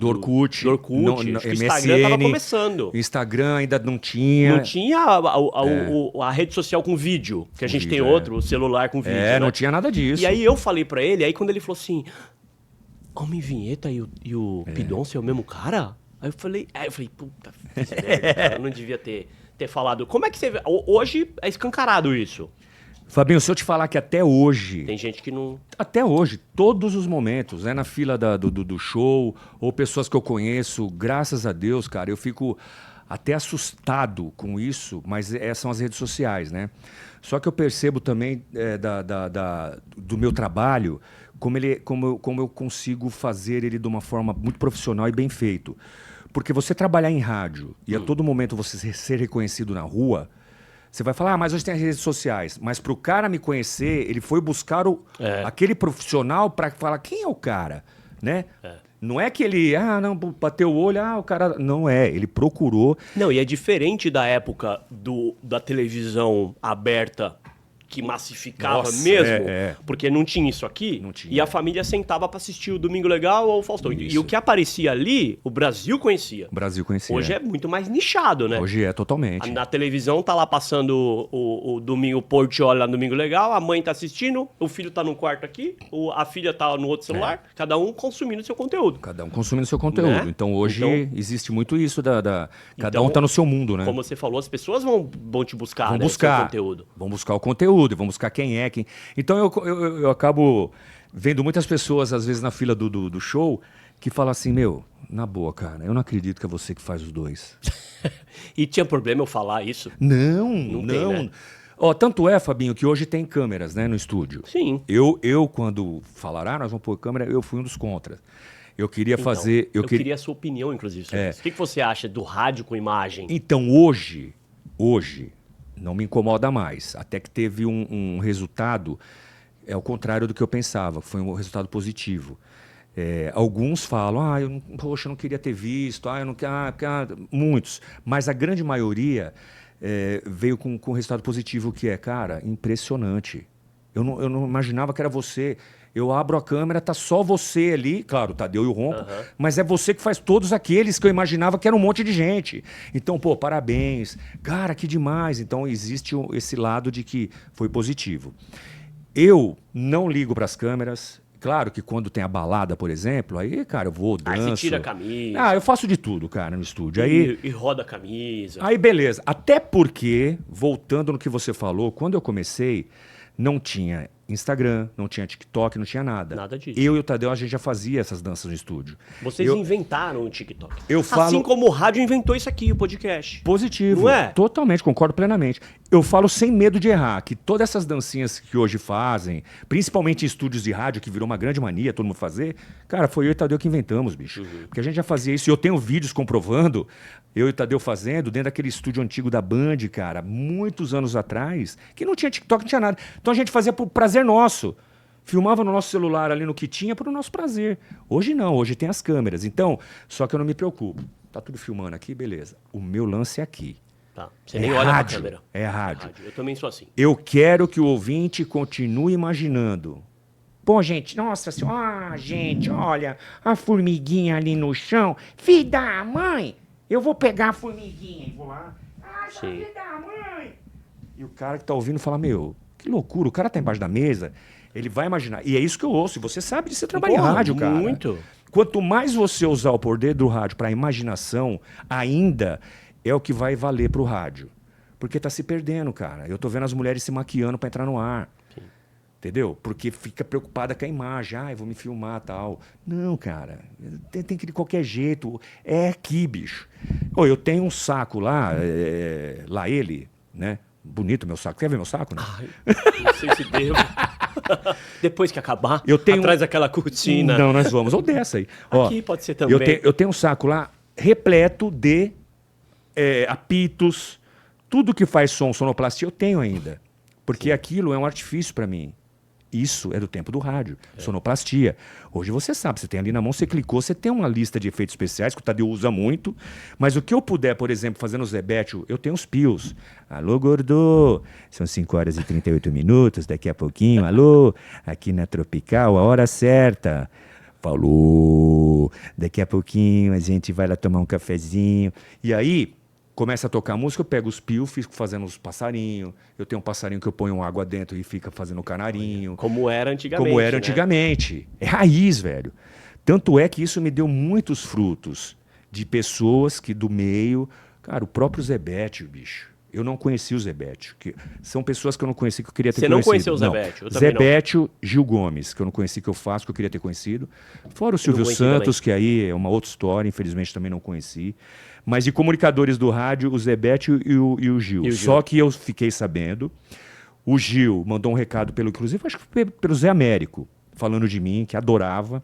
Orkut. Do Orkut. No Acho que o MSN, Instagram tava começando. Instagram ainda não tinha. Não tinha a rede social com vídeo, que a gente tem vídeo, outro, o celular com vídeo. É, né? não tinha nada disso. E aí eu falei pra ele, aí quando ele falou assim, Homem Vinheta e o Pidoncio é o mesmo cara? Aí eu falei, puta, cara, eu não devia ter falado. Como é que você vê? Hoje é escancarado isso. Fabinho, se eu te falar que até hoje... Tem gente que não... Até hoje, todos os momentos, né? Na fila do show, ou pessoas que eu conheço, graças a Deus, cara, eu fico até assustado com isso, mas são as redes sociais, né? Só que eu percebo também do meu trabalho, como eu consigo fazer ele de uma forma muito profissional e bem feito. Porque você trabalhar em rádio e a todo momento você ser reconhecido na rua... Você vai falar, mas hoje tem as redes sociais. Mas para o cara me conhecer, ele foi buscar aquele profissional para falar quem é o cara, né? Não é que ele, não, bateu o olho, o cara... Não é, ele procurou. Não, e é diferente da época da televisão aberta que massificava Nossa, mesmo, é. porque não tinha isso aqui, Não tinha. e a família sentava para assistir o Domingo Legal ou o Faustão. E o que aparecia ali, o Brasil conhecia. O Brasil conhecia. Hoje é muito mais nichado, né? Hoje é, totalmente. Na televisão tá lá passando o Domingo Portiolli lá no Domingo Legal, a mãe tá assistindo, o filho tá num quarto aqui, a filha tá no outro celular, cada um consumindo seu conteúdo. Cada um consumindo seu conteúdo. Né? Então hoje existe muito isso cada Então, um tá no seu mundo, né? Como você falou, as pessoas vão te buscar, Vão né, buscar o seu conteúdo. Vão buscar o conteúdo, vão buscar quem é. Então eu acabo vendo muitas pessoas, às vezes, na fila do show, que falam assim, na boa, cara, eu não acredito que é você que faz os dois. E tinha problema eu falar isso? Não. tem, né? Ó, tanto é, Fabinho, que hoje tem câmeras, né, no estúdio. Sim. Eu quando falaram, nós vamos pôr câmera, eu fui um dos contras. Eu queria fazer... Eu queria a sua opinião, inclusive, sobre isso. O que você acha do rádio com imagem? Então, hoje, não me incomoda mais. Até que teve um resultado, ao contrário do que eu pensava, foi um resultado positivo. Alguns falam, poxa, eu não queria ter visto, muitos. Mas a grande maioria veio com resultado positivo, que é, cara, impressionante. Eu não imaginava que era você. Eu abro a câmera, tá só você ali, claro, Tadeu e o Ronco, mas é você que faz todos aqueles que eu imaginava que era um monte de gente. Então, pô, parabéns. Cara, que demais. Então, existe esse lado de que foi positivo. Eu não ligo para as câmeras, Claro que quando tem a balada, por exemplo, aí, cara, eu vou, danço. Aí você tira a camisa. Ah, eu faço de tudo, cara, no estúdio. Aí, E roda a camisa. aí, beleza. Até porque, voltando no que você falou, quando eu comecei, não tinha Instagram, não tinha TikTok, não tinha nada. Nada disso. Eu e o Tadeu, a gente já fazia essas danças no estúdio. Vocês eu- inventaram o TikTok. Eu falo- Assim como o rádio inventou isso aqui, o podcast. Positivo. Não é? Totalmente, concordo plenamente. Eu falo sem medo de errar, que todas essas dancinhas que hoje fazem, principalmente em estúdios de rádio, que virou uma grande mania todo mundo fazer, cara, foi eu e o Tadeu que inventamos, bicho. Porque a gente já fazia isso, e eu tenho vídeos comprovando, eu e o Tadeu fazendo, dentro daquele estúdio antigo da Band, cara, muitos anos atrás, que não tinha TikTok, não tinha nada. Então a gente fazia por prazer nosso. Filmava no nosso celular ali no que tinha para o nosso prazer. Hoje não, hoje tem as câmeras. Então, só que eu não me preocupo. Tá tudo filmando aqui, beleza. O meu lance é aqui. Tá. Você nem olha rádio, pra câmera. é rádio. Eu também sou assim. Eu quero que o ouvinte continue imaginando. Pô, gente, nossa senhora, gente, olha, a formiguinha ali no chão. Filho da mãe, eu vou pegar a formiguinha e vou lá. Ai, Sim. filho da mãe. E o cara que tá ouvindo fala, meu, que loucura, o cara tá embaixo da mesa, ele vai imaginar. E é isso que eu ouço, e você sabe de você trabalhar em Porra, rádio, cara. muito. Quanto mais você usar o poder do rádio para imaginação, ainda é o que vai valer pro rádio. Porque tá se perdendo, cara. Eu tô vendo as mulheres se maquiando para entrar no ar. Entendeu? Porque fica preocupada com a imagem. Ah, eu vou me filmar e tal. Não, cara. Tem que ir de qualquer jeito. É aqui, bicho. Ô, eu tenho um saco lá, lá ele, né? Bonito meu saco. Quer ver meu saco? Né? Ai, não sei se devo. Depois que acabar, Eu tenho- atrás daquela cortina. Não, nós vamos. Ou dessa aí. Ó, Aqui pode ser também. eu tenho um saco lá repleto de apitos. Tudo que faz som, sonoplastia, eu tenho ainda. Porque aquilo é um artifício para mim. Isso é do tempo do rádio, sonoplastia. Hoje você sabe, você tem ali na mão, você clicou, você tem uma lista de efeitos especiais que o Tadeu usa muito, mas o que eu puder, por exemplo, fazer no Zebetio, eu tenho os pios. Alô, gordo, são 5 horas e 38 minutos, daqui a pouquinho, alô, aqui na Tropical, a hora certa. Falou, daqui a pouquinho a gente vai lá tomar um cafezinho. E aí, começa a tocar música, eu pego os pios, fico fazendo os passarinhos. Eu tenho um passarinho que eu ponho água dentro e fica fazendo o canarinho. Como era antigamente. Como era né? antigamente. É raiz, velho. Tanto é que isso me deu muitos frutos de pessoas que do meio... Cara, o próprio Zebetio, bicho. Eu não conheci o Zebetio. São pessoas que eu não conheci que eu queria ter Você não conhecido. conheceu o Zebetio? Eu também não. Zebetio, Gil Gomes, que eu não conheci, que eu faço, que eu queria ter conhecido. Fora o Silvio conheci Santos, que aí é uma outra história, infelizmente também não conheci. Mas de comunicadores do rádio, o Zebetio e o Gil. E o Gil. Só que eu fiquei sabendo, o Gil mandou um recado inclusive, acho que foi pelo Zé Américo, falando de mim, que adorava.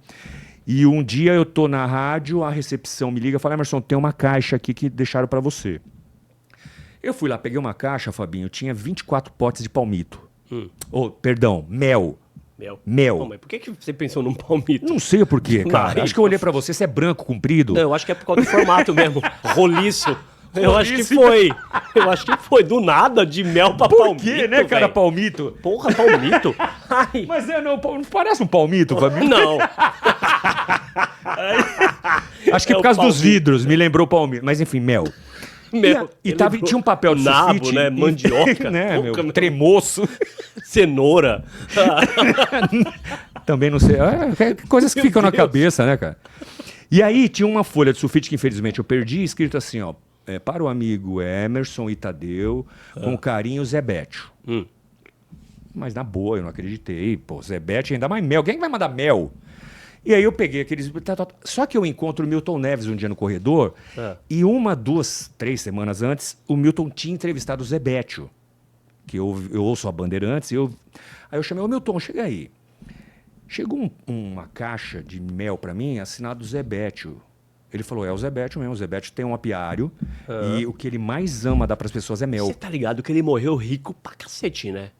E um dia eu tô na rádio, a recepção me liga e fala, Emerson, tem uma caixa aqui que deixaram para você. Eu fui lá, peguei uma caixa, Fabinho, tinha 24 potes de palmito. Perdão, mel. Mel. Pô, mas por que você pensou num palmito? Não sei o porquê, cara. Não, Acho que eu olhei pra você, você é branco, comprido. Não, eu acho que é por causa do formato mesmo. Roliço. Eu acho que Roliço. foi. Eu acho que foi. Do nada, de mel pra Por palmito. quê, né, cara, velho? palmito? Porra, palmito? Ai, Mas não parece um palmito, Fabinho? não. Acho que é É por o causa dos palmito. vidros, me lembrou palmito. Mas enfim, mel. Mel. E tava, tinha um papel de Nabo, sulfite. né? Mandioca. né, Porra, meu? Tremoço. Cenoura. Também não sei. Coisas que Meu ficam na Deus. cabeça, né, cara? E aí tinha uma folha de sulfite que infelizmente eu perdi, escrito assim, ó. Para o amigo Emerson e Tadeu, com carinho, Zebetio. Mas na boa, eu não acreditei. Pô, Zebetio, ainda mais mel. Quem que vai mandar mel? E aí eu peguei aqueles... Só que eu encontro o Milton Neves um dia no corredor, e 1, 2, 3 semanas antes, o Milton tinha entrevistado o Zebetio, que eu ouço a Bandeirantes, aí eu chamei, ô Milton, chega aí. Chegou uma caixa de mel pra mim, assinado Zebetio. Ele falou, é o Zebetio mesmo, o Zebetio tem um apiário, e o que ele mais ama dar pras pessoas é mel. Você tá ligado que ele morreu rico pra cacete, né?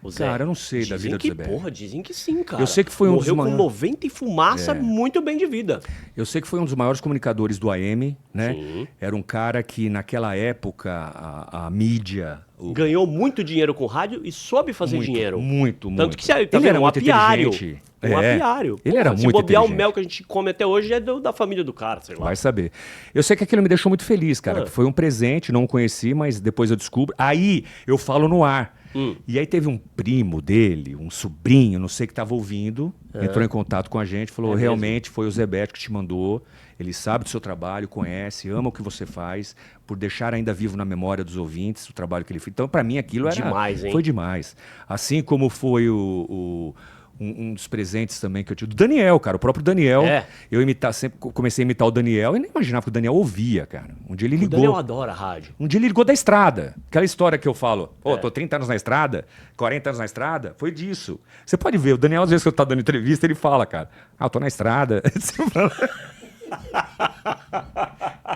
O Zé. Cara, eu não sei da vida do Zebetio. Porra, dizem que sim, cara. Eu sei que foi um dos Morreu com maiores- 90 e fumaça, muito bem de vida. Eu sei que foi um dos maiores comunicadores do AM, né? Sim. Era um cara que naquela época a mídia... Ganhou muito dinheiro com rádio e soube fazer dinheiro. Muito. Tanto que você tá Ele vendo, era um muito apiário. inteligente. Um apiário. Ele era Se muito bobear o inteligente. mel que a gente come até hoje é da família do cara, sei lá. Vai saber. Eu sei que aquilo me deixou muito feliz, cara. Foi um presente, não o conheci, mas depois eu descubro. Aí eu falo no ar. E aí teve um primo dele, um sobrinho, não sei, que estava ouvindo, entrou em contato com a gente, falou, realmente foi o Zé Beto que te mandou, ele sabe do seu trabalho, conhece, ama o que você faz, por deixar ainda vivo na memória dos ouvintes o trabalho que ele fez. Então, para mim, aquilo era... Demais, hein? Foi demais. Assim como foi um dos presentes também que eu tive do Daniel, cara. O próprio Daniel. Eu sempre comecei a imitar o Daniel e nem imaginava que o Daniel ouvia, cara. Um dia ele ligou. O Daniel adora rádio. Um dia ele ligou da estrada. Aquela história que eu falo, tô 30 anos na estrada, 40 anos na estrada, foi disso. Você pode ver, o Daniel, às vezes que eu tô dando entrevista, ele fala, cara, eu tô na estrada. Você fala...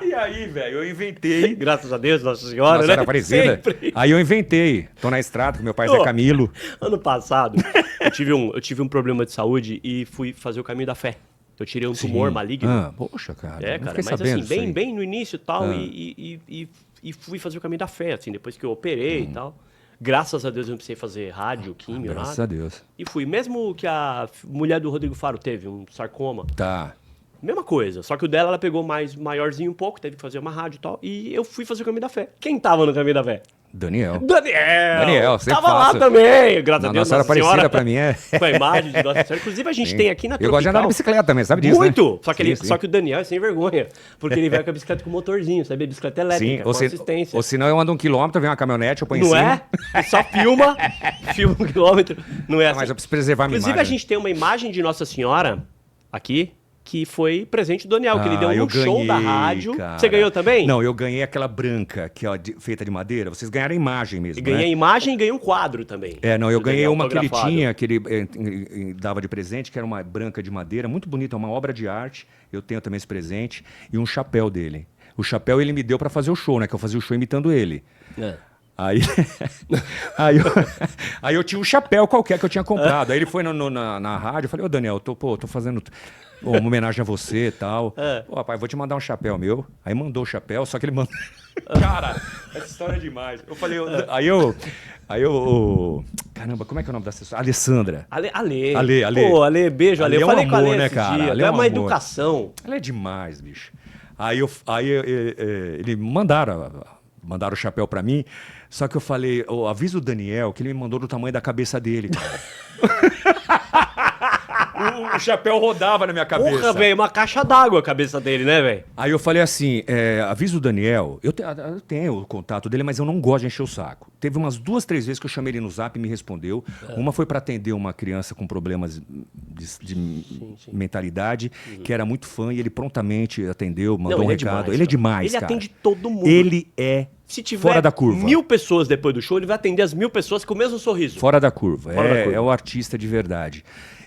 E aí, velho, eu inventei. Graças a Deus, Nossa Senhora, Nossa né? Senhora Aparecida. Sempre. Aí eu inventei. Tô na estrada com meu pai Zé Camilo. Ano passado, eu tive um problema de saúde e fui fazer o caminho da fé. Eu tirei um tumor maligno. Poxa, cara. Cara, fiquei mas sabendo assim, disso aí. bem no início e tal, e fui fazer o caminho da fé, assim, depois que eu operei e tal. Graças a Deus eu não precisei fazer rádio, químio, Graças nada. a Deus. E fui, mesmo que a mulher do Rodrigo Faro teve um sarcoma. Tá. Mesma coisa, só que o dela ela pegou mais maiorzinho um pouco, teve que fazer uma rádio e tal, e eu fui fazer o caminho da fé. Quem tava no caminho da fé? Daniel. Daniel, sempre tava faço. lá também, graças a Deus. Nossa Senhora Aparecida pra mim é... Com a imagem de Nossa Senhora. Inclusive a gente tem aqui na Eu gosto de andar de Tropical. bicicleta também, sabe disso, Muito! né? Só que o Daniel é sem vergonha, porque ele vai com a bicicleta com motorzinho, sabe? A bicicleta elétrica, Sim, com assistência. ou senão eu ando 1 quilômetro, vem uma caminhonete, eu ponho em Não cima. é? Só filma 1 quilômetro. Não é assim. Mas eu preciso preservar a minha Inclusive, imagem. a gente tem uma imagem de Nossa Senhora aqui, que foi presente do Daniel, que ele deu eu no show da ganhei, rádio. cara. Você ganhou também? Não, eu ganhei aquela branca, que é feita de madeira. Vocês ganharam a imagem mesmo, Ganhei a né? imagem e ganhei um quadro também. Eu do ganhei Daniel uma que ele autografado. tinha, que ele dava de presente, que era uma branca de madeira, muito bonita, uma obra de arte. Eu tenho também esse presente. E um chapéu dele. O chapéu ele me deu pra fazer o show, né? Que eu fazia o show imitando ele. Aí, aí eu tinha um chapéu qualquer que eu tinha comprado. Aí ele foi na rádio, eu falei, ô Daniel, tô fazendo uma homenagem a você e tal. Pô, rapaz, vou te mandar um chapéu meu. Aí mandou o chapéu, só que ele mandou... Cara, essa história é demais. Eu falei, caramba, como é que é o nome dessa pessoa? Alessandra. Ale. Pô, Ale, beijo, Ale. Ale é Eu um falei com a Ale amor, né, esse cara? dia. Ale é um uma amor. educação. Ela é demais, bicho. Aí ele mandaram o chapéu pra mim, só que eu falei, avisa o Daniel que ele me mandou do tamanho da cabeça dele, cara. O chapéu rodava na minha cabeça. Porra, velho, uma caixa d'água a cabeça dele, né, velho? Aí eu falei assim, avisa o Daniel, eu tenho o contato dele, mas eu não gosto de encher o saco. Teve umas 2, 3 vezes que eu chamei ele no Zap e me respondeu. Uma foi para atender uma criança com problemas de mentalidade, que era muito fã, e ele prontamente atendeu, mandou um recado. Ele é demais, ele cara. Ele atende todo mundo. Ele é Se tiver fora da curva. 1000 pessoas depois do show, ele vai atender as 1000 pessoas com o mesmo sorriso. Fora da curva. Fora da curva. É o artista de verdade.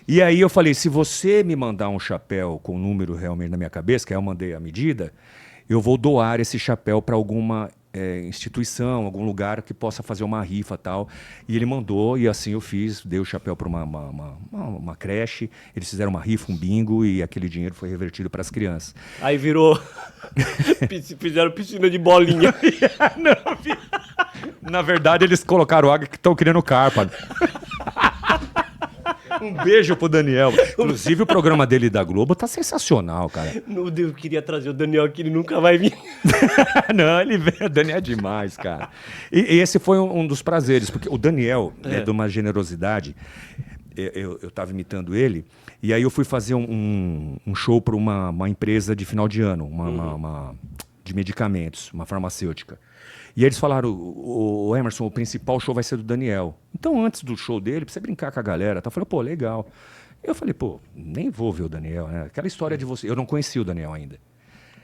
E aí eu falei, se você me mandar um chapéu com o número realmente na minha cabeça, que aí eu mandei a medida, eu vou doar esse chapéu para alguma instituição, algum lugar que possa fazer uma rifa e tal. E ele mandou, e assim eu fiz, dei o chapéu para uma creche, eles fizeram uma rifa, um bingo, e aquele dinheiro foi revertido para as crianças. Aí virou... Fizeram piscina de bolinha. Na verdade, eles colocaram água que estão criando carpa. Um beijo pro Daniel. Inclusive, o programa dele da Globo tá sensacional, cara. Eu queria trazer o Daniel aqui, ele nunca vai vir. Não, ele veio. O Daniel é demais, cara. E esse foi um dos prazeres, porque o Daniel é de uma generosidade. Eu tava imitando ele, e aí eu fui fazer um show para uma empresa de final de ano, de medicamentos, uma farmacêutica. E eles falaram, o Emerson, o principal show vai ser do Daniel. Então, antes do show dele, pra você brincar com a galera, eu falei, pô, legal. Eu falei, pô, nem vou ver o Daniel, né? Aquela história de você. Eu não conhecia o Daniel ainda.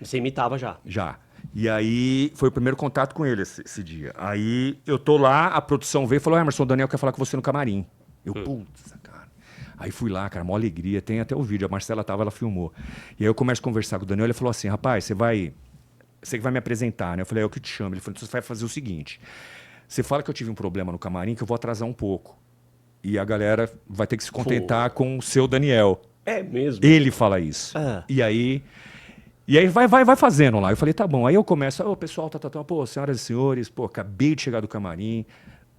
Você imitava já? Já. E aí, foi o primeiro contato com ele esse dia. Aí, eu tô lá, a produção veio e falou, Emerson, o Daniel quer falar com você no camarim. Eu, putz, cara. Aí fui lá, cara, mó alegria. Tem até o vídeo, a Marcela tava, ela filmou. E aí eu começo a conversar com o Daniel, ele falou assim, rapaz, você que vai me apresentar, né? Eu falei, eu que te chamo. Ele falou, então você vai fazer o seguinte, você fala que eu tive um problema no camarim, que eu vou atrasar um pouco. E a galera vai ter que se contentar com o seu Daniel. É mesmo? Ele fala isso. E aí vai fazendo lá. Eu falei, tá bom. Aí eu começo, pessoal, pô, senhoras e senhores, pô, acabei de chegar do camarim,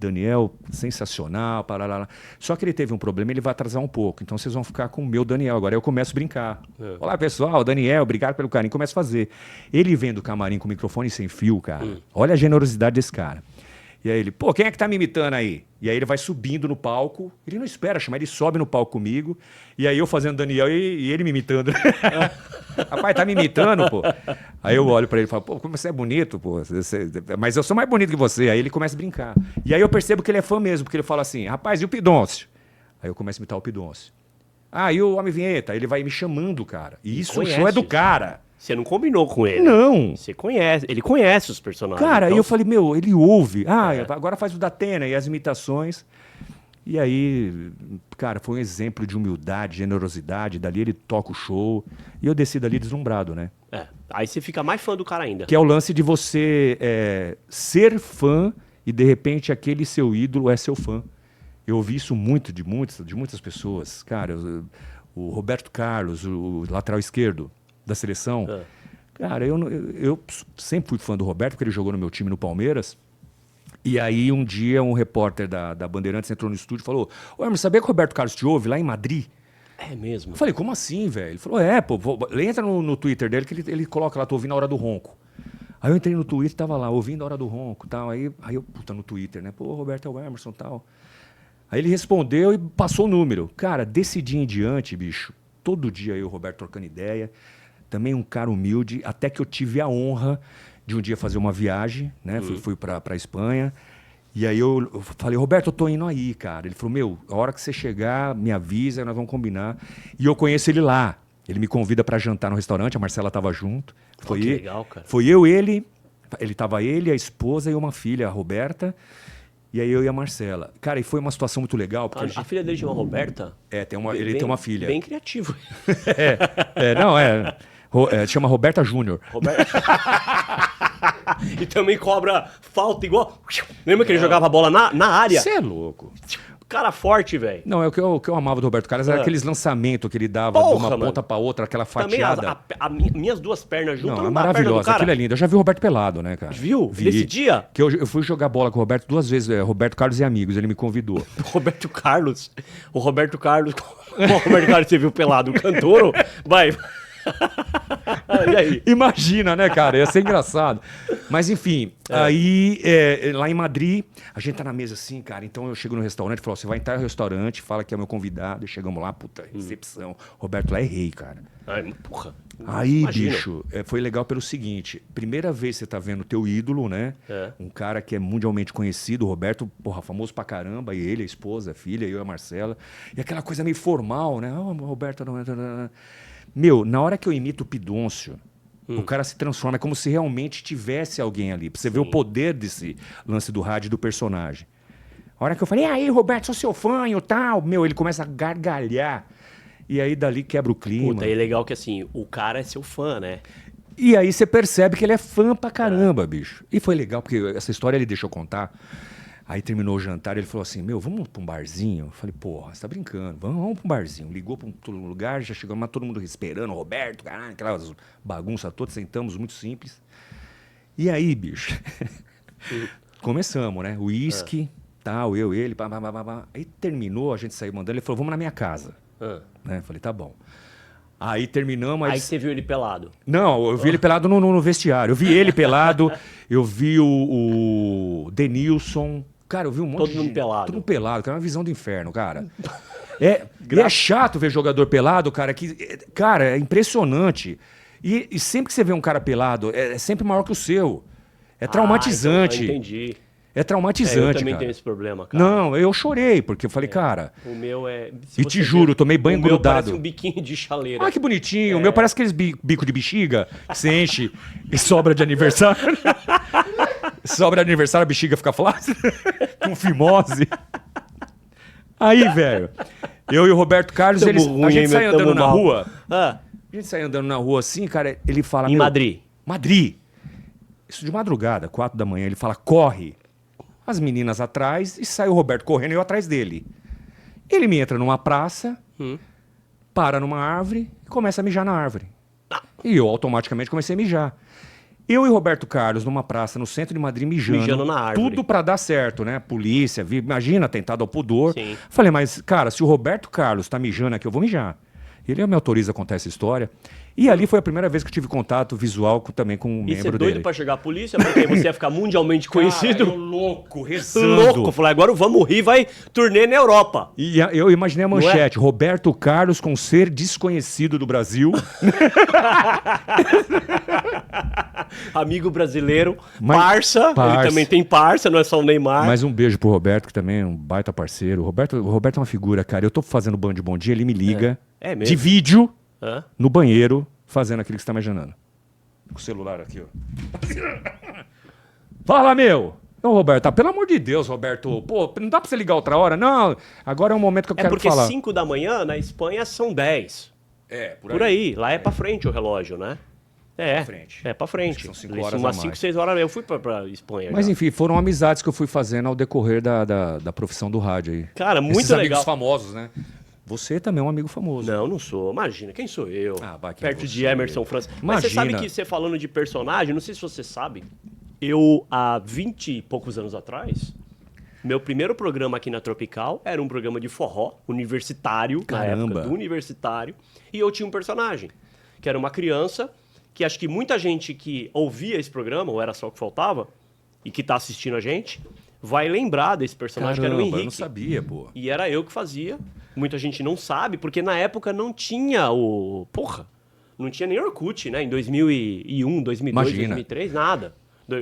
Daniel, sensacional, parará. Só que ele teve um problema, ele vai atrasar um pouco. Então vocês vão ficar com o meu Daniel. Agora eu começo a brincar. Olá, pessoal, Daniel, obrigado pelo carinho. Começo a fazer. Ele vem do camarim com o microfone sem fio, cara. Olha a generosidade desse cara. E aí ele, pô, quem é que tá me imitando aí? E aí ele vai subindo no palco, ele não espera chamar, ele sobe no palco comigo, e aí eu fazendo Daniel e ele me imitando. Rapaz, tá me imitando, pô. Aí eu olho pra ele e falo, pô, como você é bonito, pô. Mas eu sou mais bonito que você. Aí ele começa a brincar. E aí eu percebo que ele é fã mesmo, porque ele fala assim, rapaz, e o Pidoncio? Aí eu começo a imitar o Pidoncio. Ah, e o Homem Vinheta? Aí ele vai me chamando, cara. E isso, o show é do cara. Você não combinou com ele. Não. Você conhece, ele conhece os personagens. Cara, aí então... eu falei, meu, ele ouve. Ah, agora faz o da Atena e as imitações. E aí, cara, foi um exemplo de humildade, generosidade. Dali ele toca o show. E eu desci dali deslumbrado, né? Aí você fica mais fã do cara ainda. Que é o lance de você ser fã e, de repente, aquele seu ídolo é seu fã. Eu ouvi isso muito de muitas pessoas. Cara, o Roberto Carlos, o lateral esquerdo da seleção. Cara, eu sempre fui fã do Roberto, porque ele jogou no meu time no Palmeiras. E aí, um dia, um repórter da Bandeirantes entrou no estúdio e falou: ô, Hermes, sabia que o Roberto Carlos te ouve lá em Madrid? É mesmo? Eu falei, como assim, velho? Ele falou, pô, entra no Twitter dele que ele coloca lá, tô ouvindo a hora do ronco. Aí eu entrei no Twitter, tava lá, ouvindo a hora do ronco e tal. Aí eu, puta, no Twitter, né? Pô, Roberto é o Emerson e tal. Aí ele respondeu e passou o número. Cara, desse dia em diante, bicho, todo dia eu e o Roberto trocando ideia. Também um cara humilde, até que eu tive a honra de um dia fazer uma viagem, né? Fui pra Espanha. E aí eu falei, Roberto, eu tô indo aí, cara. Ele falou, meu, a hora que você chegar, me avisa, nós vamos combinar. E eu conheço ele lá. Ele me convida para jantar no restaurante, a Marcela tava junto. Que legal, cara. Foi eu, ele tava ele, a esposa e uma filha, a Roberta. E aí eu e a Marcela. Cara, e foi uma situação muito legal. Porque A filha dele chama Roberta? Ele tem uma filha. Bem criativo. Chama Roberta Júnior. E também cobra falta igual. Lembra que ele jogava a bola na área? Você é louco. Cara forte, velho. Não, o que eu amava do Roberto Carlos era aqueles lançamentos que ele dava de uma ponta pra outra, aquela Também fatiada. minhas duas pernas juntas Não, não é dá a perna do maravilhosa. cara. Aquilo é lindo. Eu já vi o Roberto pelado, né, cara? Viu? Vi. Nesse dia? Que eu fui jogar bola com o Roberto 2 vezes. Roberto Carlos e amigos. Ele me convidou. Roberto Carlos. O Roberto Carlos. O Roberto Carlos, você viu pelado? O cantor? Vai. E aí? Imagina, né, cara? Ia ser engraçado. Mas, enfim, aí, lá em Madrid, a gente tá na mesa assim, cara. Então eu chego no restaurante e falo: você vai entrar no restaurante, fala que é meu convidado. E chegamos lá, puta, recepção. Roberto lá é rei, cara. Ai, porra. Aí, Imagina. bicho, foi legal pelo seguinte: primeira vez que você tá vendo o teu ídolo, né? Um cara que é mundialmente conhecido, o Roberto, porra, famoso pra caramba, e ele, a esposa, a filha, eu e a Marcela. E aquela coisa meio formal, né? Oh, Roberto, não. Meu, na hora que eu imito o Pidoncio, o cara se transforma, é como se realmente tivesse alguém ali. Pra você ver o poder desse lance do rádio e do personagem. A hora que eu falei, e aí, Roberto, sou seu fã e tal, meu, ele começa a gargalhar. E aí dali quebra o clima. Puta, é legal que assim, o cara é seu fã, né? E aí você percebe que ele é fã pra caramba, bicho. E foi legal, porque essa história ele deixou contar. Aí terminou o jantar, ele falou assim, meu, vamos pra um barzinho? Eu falei, porra, você tá brincando, vamos pra um barzinho. Ligou pra um lugar, já chegamos lá, todo mundo esperando, Roberto, caralho, aquelas bagunças todas, sentamos, muito simples. E aí, bicho, começamos, né? Uísque, tal, eu, ele, pá. Aí terminou, a gente saiu mandando, ele falou, vamos na minha casa. Né? Eu falei, tá bom. Aí terminamos... Aí você viu ele pelado. Não, eu vi ele pelado no vestiário. Eu vi ele pelado, eu vi o Denilson. Cara, eu vi um monte Todo de mundo gente. pelado. Todo mundo pelado, cara, é uma visão do inferno, cara. E é chato ver jogador pelado, cara, cara, é impressionante. E sempre que você vê um cara pelado, é sempre maior que o seu. É traumatizante. Então, entendi. É traumatizante, Eu também cara. tenho esse problema, cara. Não, eu chorei, porque eu falei, cara... O meu é... E te juro, tomei banho o meu grudado. parece um biquinho de chaleira. Ah, que bonitinho. O meu parece aqueles bico de bexiga que você enche e sobra de aniversário. Sobra de aniversário, a bexiga fica flácida. Com fimose. Aí, velho, eu e o Roberto Carlos, a gente sai andando na rua. A gente sai andando na rua assim, cara, ele fala... Em Madrid. Madrid. Isso de madrugada, 4 da manhã. Ele fala, corre. As meninas atrás e sai o Roberto correndo e eu atrás dele. Ele me entra numa praça, para numa árvore e começa a mijar na árvore. E eu automaticamente comecei a mijar. Eu e Roberto Carlos numa praça no centro de Madrid mijando na árvore. Tudo pra dar certo, né? Polícia, imagina, atentado ao pudor. Sim. Falei, mas cara, se o Roberto Carlos tá mijando aqui, eu vou mijar. Ele me autoriza a contar essa história. E ali foi a primeira vez que eu tive contato visual também com um E você é membro doido dele. pra chegar à polícia? Porque você ia ficar mundialmente conhecido. Cara, eu louco, rezando. Louco. Falei, agora o Vamos Rir vai turnê na Europa. E eu imaginei a manchete, Roberto Carlos com ser desconhecido do Brasil. Amigo brasileiro, Mas- parça. parça. Ele também tem parça, não é só o Neymar. Mais um beijo pro Roberto, que também é um baita parceiro. O Roberto é uma figura, cara. Eu tô fazendo Band Bom Dia, ele me liga É mesmo? de vídeo Hã? no banheiro, fazendo aquilo que você tá imaginando. Com o celular aqui, ó. Fala, meu! Não, Roberto, pelo amor de Deus, Roberto. Pô, não dá pra você ligar outra hora? Não, agora é um momento que eu É quero porque falar. 5 da manhã na Espanha são 10. É, Por aí. Lá é pra frente o relógio, né? É, frente. é pra frente. São 5 Eles horas umas a 5, mais. 6 horas. Eu fui pra Espanha Mas já. enfim, foram amizades que eu fui fazendo ao decorrer da profissão do rádio aí. Cara, muito Esses legal. amigos famosos, né? Você também é um amigo famoso. Não, não sou. Imagina, quem sou eu? Bah, quem é Perto de você? Emerson França. Mas você sabe Imagina. que você falando de personagem, não sei se você sabe, eu, há 20 e poucos anos atrás, meu primeiro programa aqui na Tropical era um programa de forró, universitário, Caramba. na época do universitário, e eu tinha um personagem, que era uma criança, que acho que muita gente que ouvia esse programa, ou era só o que faltava, e que tá assistindo a gente, vai lembrar desse personagem que era o Caramba, Henrique. eu não sabia, pô. E era eu que fazia. Muita gente não sabe, porque na época não tinha o... Porra! Não tinha nem Orkut, né? Em 2001, 2002, Imagina. 2003, nada.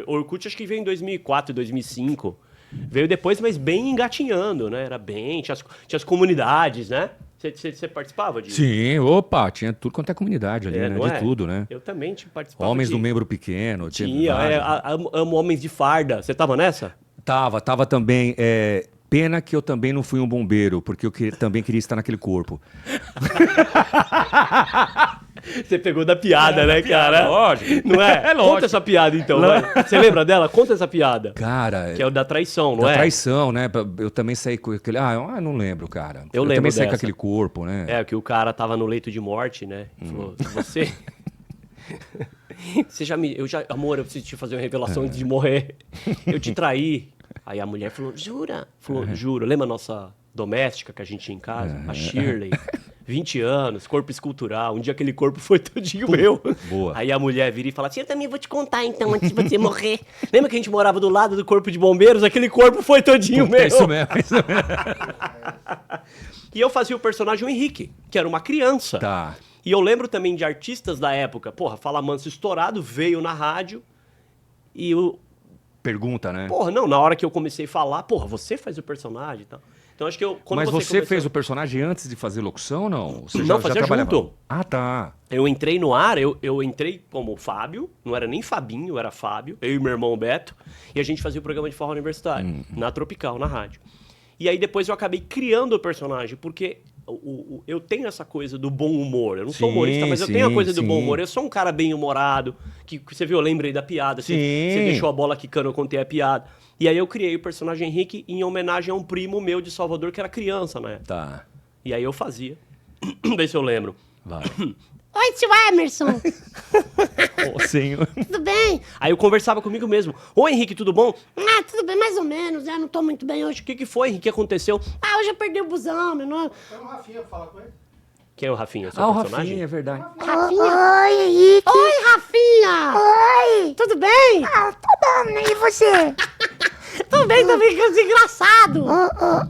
Orkut acho que veio em 2004, 2005. Veio depois, mas bem engatinhando, né? Era bem... Tinha as comunidades, né? Você participava disso? Sim, opa, tinha tudo quanto é comunidade ali, né? não De tudo, né? Eu também participava Homens de... do membro pequeno. Tinha, vários. amo Homens de Farda. Você tava nessa? Tava também. Pena que eu também não fui um bombeiro, porque eu também queria estar naquele corpo. Você pegou da piada, né, cara? lógico. Não é? É lógico. Conta essa piada, então. vai. Você lembra dela? Conta essa piada. Cara, Que é o da traição, não da é? traição, né? Eu também saí com aquele. Eu não lembro, cara. Eu lembro também saí com dessa. aquele corpo, né? É, que o cara tava no leito de morte, né? Falou, você... Você já me... Amor, eu preciso te fazer uma revelação antes de morrer. Eu te traí. Aí a mulher falou, jura? Falou, juro. Lembra a nossa doméstica que a gente tinha em casa? A Shirley. 20 anos, corpo escultural. Um dia aquele corpo foi todinho meu. boa. Aí a mulher vira e fala assim, eu também vou te contar então, antes de você morrer. Lembra que a gente morava do lado do corpo de bombeiros? Aquele corpo foi todinho meu. É isso mesmo. E eu fazia o personagem o Henrique, que era uma criança. Tá. E eu lembro também de artistas da época. Porra, Fala Manso estourado, veio na rádio. E o... Pergunta, né? Porra, não, na hora que eu comecei a falar, porra, você faz o personagem e tal. Então acho que eu... Quando Mas você começou- fez o personagem antes de fazer locução ou não? Você Não, fazia trabalhava? junto. Ah, tá. Eu entrei no ar, eu entrei como Fábio, não era nem Fabinho, era Fábio, eu e meu irmão Beto, e a gente fazia o programa de forró universitário, na Tropical, na rádio. E aí depois eu acabei criando o personagem, porque eu tenho essa coisa do bom humor. Eu não sou Sim, humorista, mas eu tenho a coisa do sim. bom humor. Eu sou um cara bem humorado, que você viu, eu lembrei da piada, você Sim. deixou a bola quicando, eu contei a piada. E aí eu criei o personagem Henrique em homenagem a um primo meu de Salvador, que era criança, né? Tá. E aí eu fazia. Vê se eu lembro. Vai. Oi, tio Emerson, Ô, senhor. tudo bem? Aí eu conversava comigo mesmo. Ô, Henrique, tudo bom? Ah, tudo bem, mais ou menos, né? Não tô muito bem hoje. O que foi, Henrique? O que aconteceu? Ah, hoje eu perdi o busão, meu nome. Chama o Rafinha pra falar com ele. Quem é o Rafinha? Seu Ah, o personagem? Rafinha, é verdade. Rafinha. Oi, Henrique. Oi, Rafinha. Oi. Tudo bem? Ah, tô bom, né? E você? Tudo bem também, que eu sou engraçado.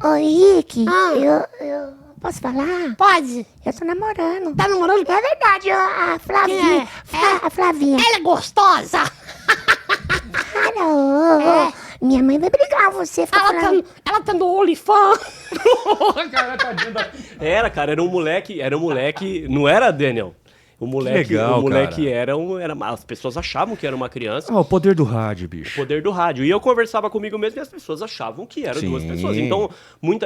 Ô, Henrique, Ah. eu posso falar? Pode. Eu tô namorando. Tá namorando? É verdade, a Flavinha. Quem é? A Flavinha. Ela é gostosa. Cara, minha mãe vai brigar com você. Fica falando. Ela tá no OnlyFans. Era, cara, era um moleque, não era, Daniel? O moleque, legal, o moleque cara. as pessoas achavam que era uma criança. Ah, o poder do rádio, bicho. Poder do rádio. E eu conversava comigo mesmo e as pessoas achavam que eram Sim. duas pessoas. Então,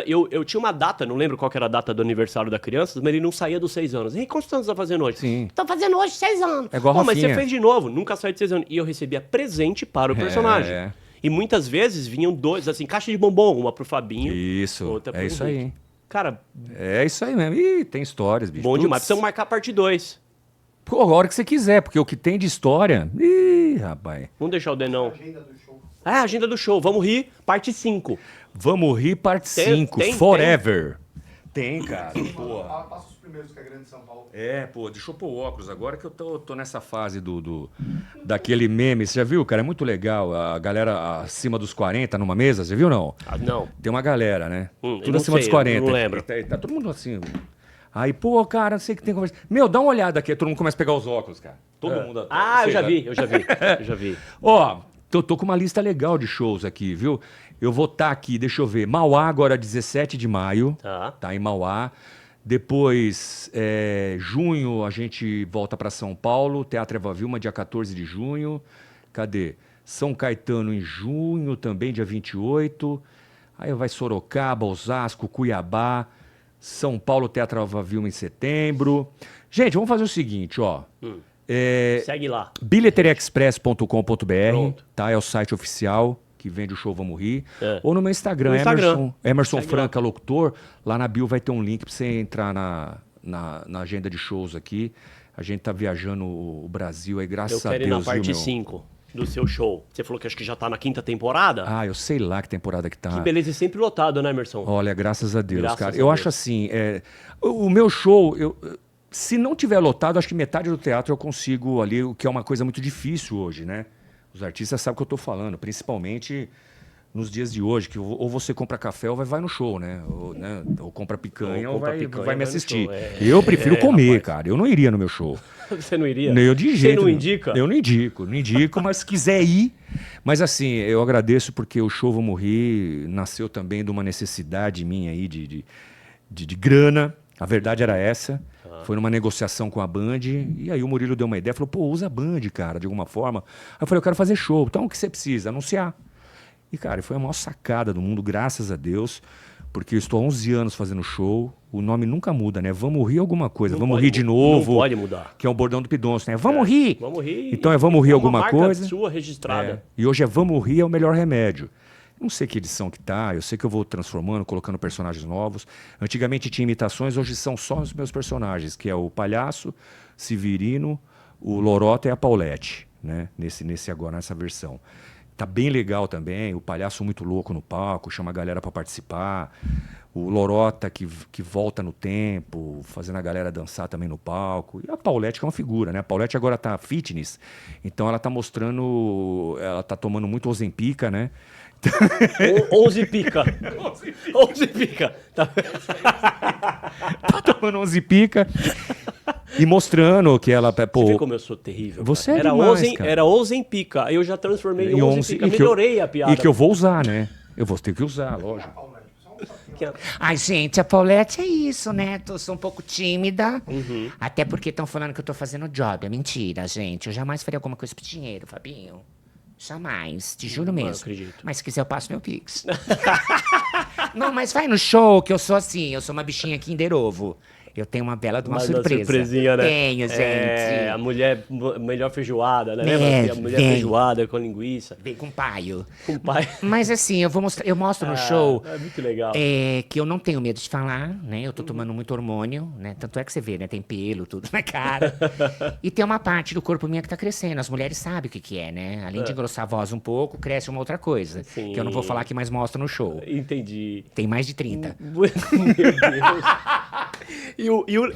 eu tinha uma data, não lembro qual que era a data do aniversário da criança, mas ele não saía dos 6 anos. E quantos anos você tá fazendo hoje? Sim. Tô fazendo hoje 6 anos. É igual a Pô, mas você Rafinha. fez de novo, nunca saiu de 6 anos. E eu recebia presente para o personagem. É. E muitas vezes vinham dois, assim, caixa de bombom, uma pro Fabinho. Isso, outra pro é isso Henrique. aí. Cara, É isso aí mesmo. Ih, tem histórias, bicho. bom Putz. demais. Precisamos marcar a parte 2. Pô, a hora que você quiser, porque o que tem de história... Ih, rapaz. Vamos deixar o Denão. Agenda do show. Ah, agenda do show. Vamos rir, parte 5. Vamos rir, parte Tem- 5. tem- Forever. Tem, cara. Pô. Passa os primeiros que é grande São Paulo. Deixa eu pôr o óculos agora que eu tô nessa fase daquele meme. Você já viu, cara? É muito legal. A galera acima dos 40 numa mesa, você viu não? Ah, não. Tem uma galera, né? Eu Tudo não acima sei, dos 40. eu não lembro. Tá todo mundo assim. Aí, pô, cara, não sei o que tem conversa. Meu, dá uma olhada aqui. Todo mundo começa a pegar os óculos, cara. Todo mundo. Ah, eu Sei, já né? vi, eu já vi. Ó, tô com uma lista legal de shows aqui, viu? Eu vou estar aqui, deixa eu ver. Mauá agora, 17 de maio. Tá em Mauá. Depois, junho, a gente volta para São Paulo. Teatro Eva Vilma, dia 14 de junho. Cadê? São Caetano em junho também, dia 28. Aí vai Sorocaba, Osasco, Cuiabá. São Paulo, Teatro Eva Vilma em setembro. Gente, vamos fazer o seguinte, ó. Segue lá. bilheteriaexpress.com.br, tá? É o site oficial que vende o show Vamos Rir. Ou no meu Instagram, No Instagram. Emerson Segue Franca Locutor. Lá na bio vai ter um link para você entrar na agenda de shows aqui. A gente tá viajando o Brasil aí, graças Eu a quero ir Deus, na parte viu, meu? 5 do seu show. Você falou que acho que já tá na 5ª temporada. Ah, eu sei lá que temporada que tá. Que beleza, e sempre lotado, né, Emerson? Olha, graças a Deus, Graças cara. a Eu Deus. acho assim, o meu show, se não tiver lotado, acho que metade do teatro eu consigo ali, o que é uma coisa muito difícil hoje, né? Os artistas sabem o que eu tô falando, principalmente nos dias de hoje, que ou você compra café ou vai no show, né? Ou compra picanha Ou ou compra vai picanha, me vai no assistir. show, Eu prefiro comer, rapaz. cara. Eu não iria no meu show. Você não iria? Eu de jeito Você não nenhum. indica? Eu não indico, mas se quiser ir. Mas assim, eu agradeço porque o show Vamos Rir nasceu também de uma necessidade minha aí de grana. A verdade era essa. Foi numa negociação com a Band. E aí o Murilo deu uma ideia, falou, pô, usa a Band, cara, de alguma forma. Aí eu falei, eu quero fazer show. Então o que você precisa? Anunciar. E, cara, foi a maior sacada do mundo, graças a Deus. Porque eu estou há 11 anos fazendo show. O nome nunca muda, né? Vamos rir alguma coisa. Não Vamos pode rir de mu- novo. Não pode mudar. Que é um bordão do Pidonço, né? Vamos rir. Vamos rir. Então é vamos rir uma alguma marca coisa. sua registrada. E hoje é Vamos Rir é o melhor remédio. Não sei que edição que tá, eu sei que eu vou transformando, colocando personagens novos. Antigamente tinha imitações, hoje são só os meus personagens, que é o Palhaço, Severino, o Lorota e a Paulette, né? Nessa versão. Tá bem legal também, o Palhaço muito louco no palco, chama a galera para participar. O Lorota que volta no tempo, fazendo a galera dançar também no palco. E a Paulette que é uma figura, né? A Paulette agora tá fitness, então ela tá mostrando, ela tá tomando muito Ozempica, né? 11 pica. 11 pica. Tá. Tá tomando 11 pica e mostrando que ela... Você Pô, vê como eu sou terrível. Você cara. é demais, cara. Era 11 pica. Aí eu já transformei em 11 pica. e que Melhorei a piada. E que eu vou usar, né? Eu vou ter que usar, lógico. Ai, gente, a Paulette é isso, né? Sou um pouco tímida. Até porque estão falando que eu tô fazendo job. É mentira, gente. Eu jamais faria alguma coisa por dinheiro, Fabinho. Jamais, te juro mesmo. acredito. Mas se quiser eu passo meu Pix. Não, mas vai no show que eu sou assim, eu sou uma bichinha Kinder Ovo. Eu tenho uma bela de uma Mas surpresa. surpresinha, né? Tenho, gente. É, a mulher, melhor feijoada, né? É, Lembra? A mulher vem. feijoada com linguiça. Vem com paio. Com pai. Mas assim, eu mostro no show É muito legal. que eu não tenho medo de falar, né? Eu tô tomando muito hormônio, né? Tanto é que você vê, né? Tem pelo, tudo na cara. E tem uma parte do corpo minha que tá crescendo. As mulheres sabem o que que é, né? Além de engrossar a voz um pouco, cresce uma outra coisa. Sim. Que eu não vou falar que mais mostro no show. Entendi. Tem mais de 30. Meu Deus.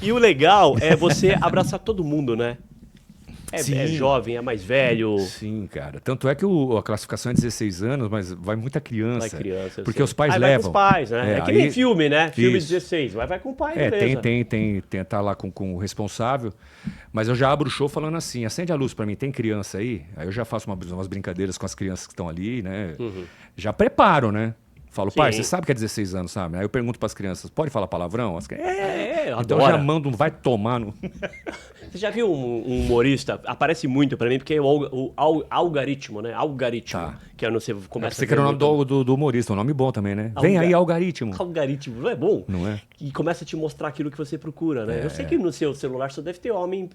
E o legal é você abraçar todo mundo, né? É Sim. jovem, é mais velho. Sim, cara. Tanto é que a classificação é 16 anos, mas vai muita criança. Vai criança. eu Porque sei. os pais Aí levam. Vai com os pais, né? É que nem aí- filme, né? Filme Isso. 16. Vai com o pai, É, beleza. tem tá lá com o responsável. Mas eu já abro o show falando assim, acende a luz pra mim, tem criança aí? Aí eu já faço umas brincadeiras com as crianças que estão ali, né? Já preparo, você Falo, pai, Sim. você sabe que é 16 anos, sabe? Aí eu pergunto pras crianças, pode falar palavrão? As crianças, então adora. eu já mando, vai tomar no... Você já viu um humorista? Aparece muito pra mim, porque é o algaritmo, né? Algaritmo. Tá. Que é no você começa Você que era o nome do humorista, um nome bom também, né? Vem aí, algaritmo. Algaritmo, não é bom? Não é? E começa a te mostrar aquilo que você procura, né? Eu sei que no seu celular só deve ter homem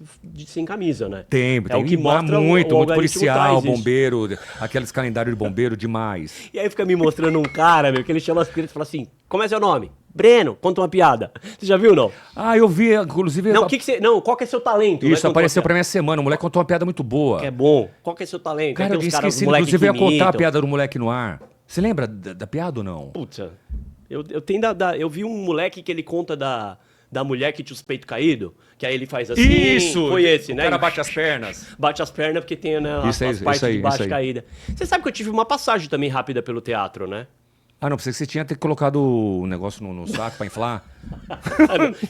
sem camisa, né? Tem o que mostra muito algoritmo policial, traz isso. bombeiro, aqueles calendários de bombeiro demais. E aí fica me mostrando um cara, meu, que ele chama as crianças e fala assim, como é seu nome? Breno, conta uma piada. Você já viu, não? Ah, eu vi, inclusive... Não, não, qual que é seu talento? Isso apareceu pra pra mim essa semana, o moleque contou uma piada muito boa. Que é bom. Qual que é seu talento? Cara, Aí eu tem uns caras, esqueci, moleque inclusive eu ia que contar a imitam. piada do moleque no ar. Você lembra da piada ou não? Putz, Eu tenho eu vi um moleque que ele conta da mulher que tinha os peitos caídos, que aí ele faz assim. Isso! Foi esse, O né? cara bate as pernas. Bate as pernas porque tem, né, as Isso partes aí, de baixo isso aí. caídas. Você sabe que eu tive uma passagem também rápida pelo teatro, né? Ah, não, pensei que você tinha que ter colocado o negócio no saco pra inflar.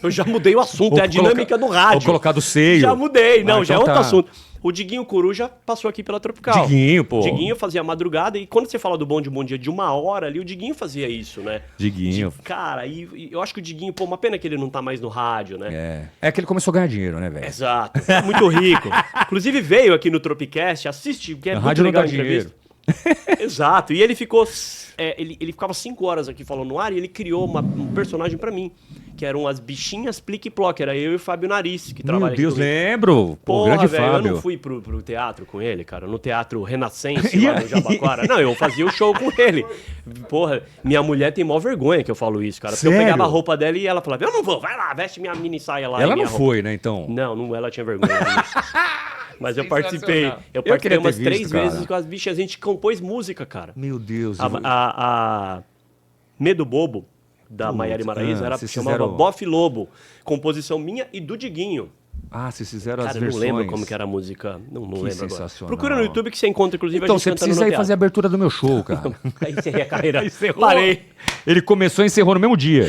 Eu já mudei o assunto, é a Ou dinâmica do rádio. Ou colocado o seio. Já mudei, não, Ah, já é então outro tá. assunto. O Diguinho Coruja passou aqui pela Tropical. Diguinho, pô. Diguinho fazia madrugada e quando você fala do Bom Dia de 1 hora ali, o Diguinho fazia isso, né? Diguinho. Cara, e eu acho que o Diguinho, pô, uma pena que ele não tá mais no rádio, né? É que ele começou a ganhar dinheiro, né, velho? Exato, muito rico. Inclusive veio aqui no Tropicast, assiste, que é A muito rádio não legal dá a entrevista. Exato, e ele ficou. Ele ficava 5 horas aqui falando no ar e ele criou um personagem pra mim, que eram as bichinhas Plique-Plock, era eu e o Fábio Nariz, que trabalha Meu Deus, aqui comigo. lembro. Pô, Porra, grande velho, Fábio. eu não fui pro teatro com ele, cara, no Teatro Renascense, lá no Jabaquara. Não, eu fazia o show com ele. Porra, minha mulher tem mó vergonha que eu falo isso, cara. Porque eu Sério? pegava a roupa dela e ela falava, eu não vou, vai lá, veste minha mini saia lá. Ela e minha não roupa. foi, né, então? Não, ela tinha vergonha disso. Mas eu participei. Eu Eu participei queria ter umas visto, 3 cara. vezes com as bichas. A gente compôs música, cara. Meu Deus. A Medo Bobo, da Maiara Maraíza, era vocês chamava fizeram- Bofe Lobo. Composição minha e do Diguinho. Ah, vocês fizeram as Cara, eu não versões. lembro como que era a música. Não Que lembro agora. sensacional. Procura no YouTube que você encontra, inclusive, Então, a gente você cantando precisa no ir teatro. fazer a abertura do meu show, cara. Aí encerrei a carreira. Encerrou. Parei. Ele começou e encerrou no mesmo dia.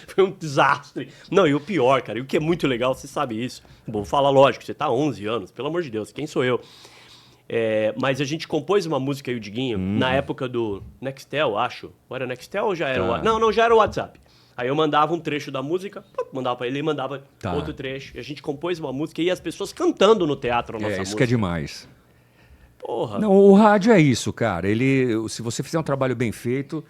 Foi um desastre. Não, e o pior, cara, e o que é muito legal, você sabe isso. Bom, fala lógico, você tá há 11 anos, pelo amor de Deus, quem sou eu? Mas a gente compôs uma música aí, o Diguinho, na época do Nextel, acho. Ou era Nextel ou já era o Não, já era o WhatsApp. Aí eu mandava um trecho da música, mandava pra ele, ele mandava Tá. outro trecho. E a gente compôs uma música e as pessoas cantando no teatro a nossa Isso música. que é demais. Porra. Não, o rádio é isso, cara. Se você fizer um trabalho bem feito,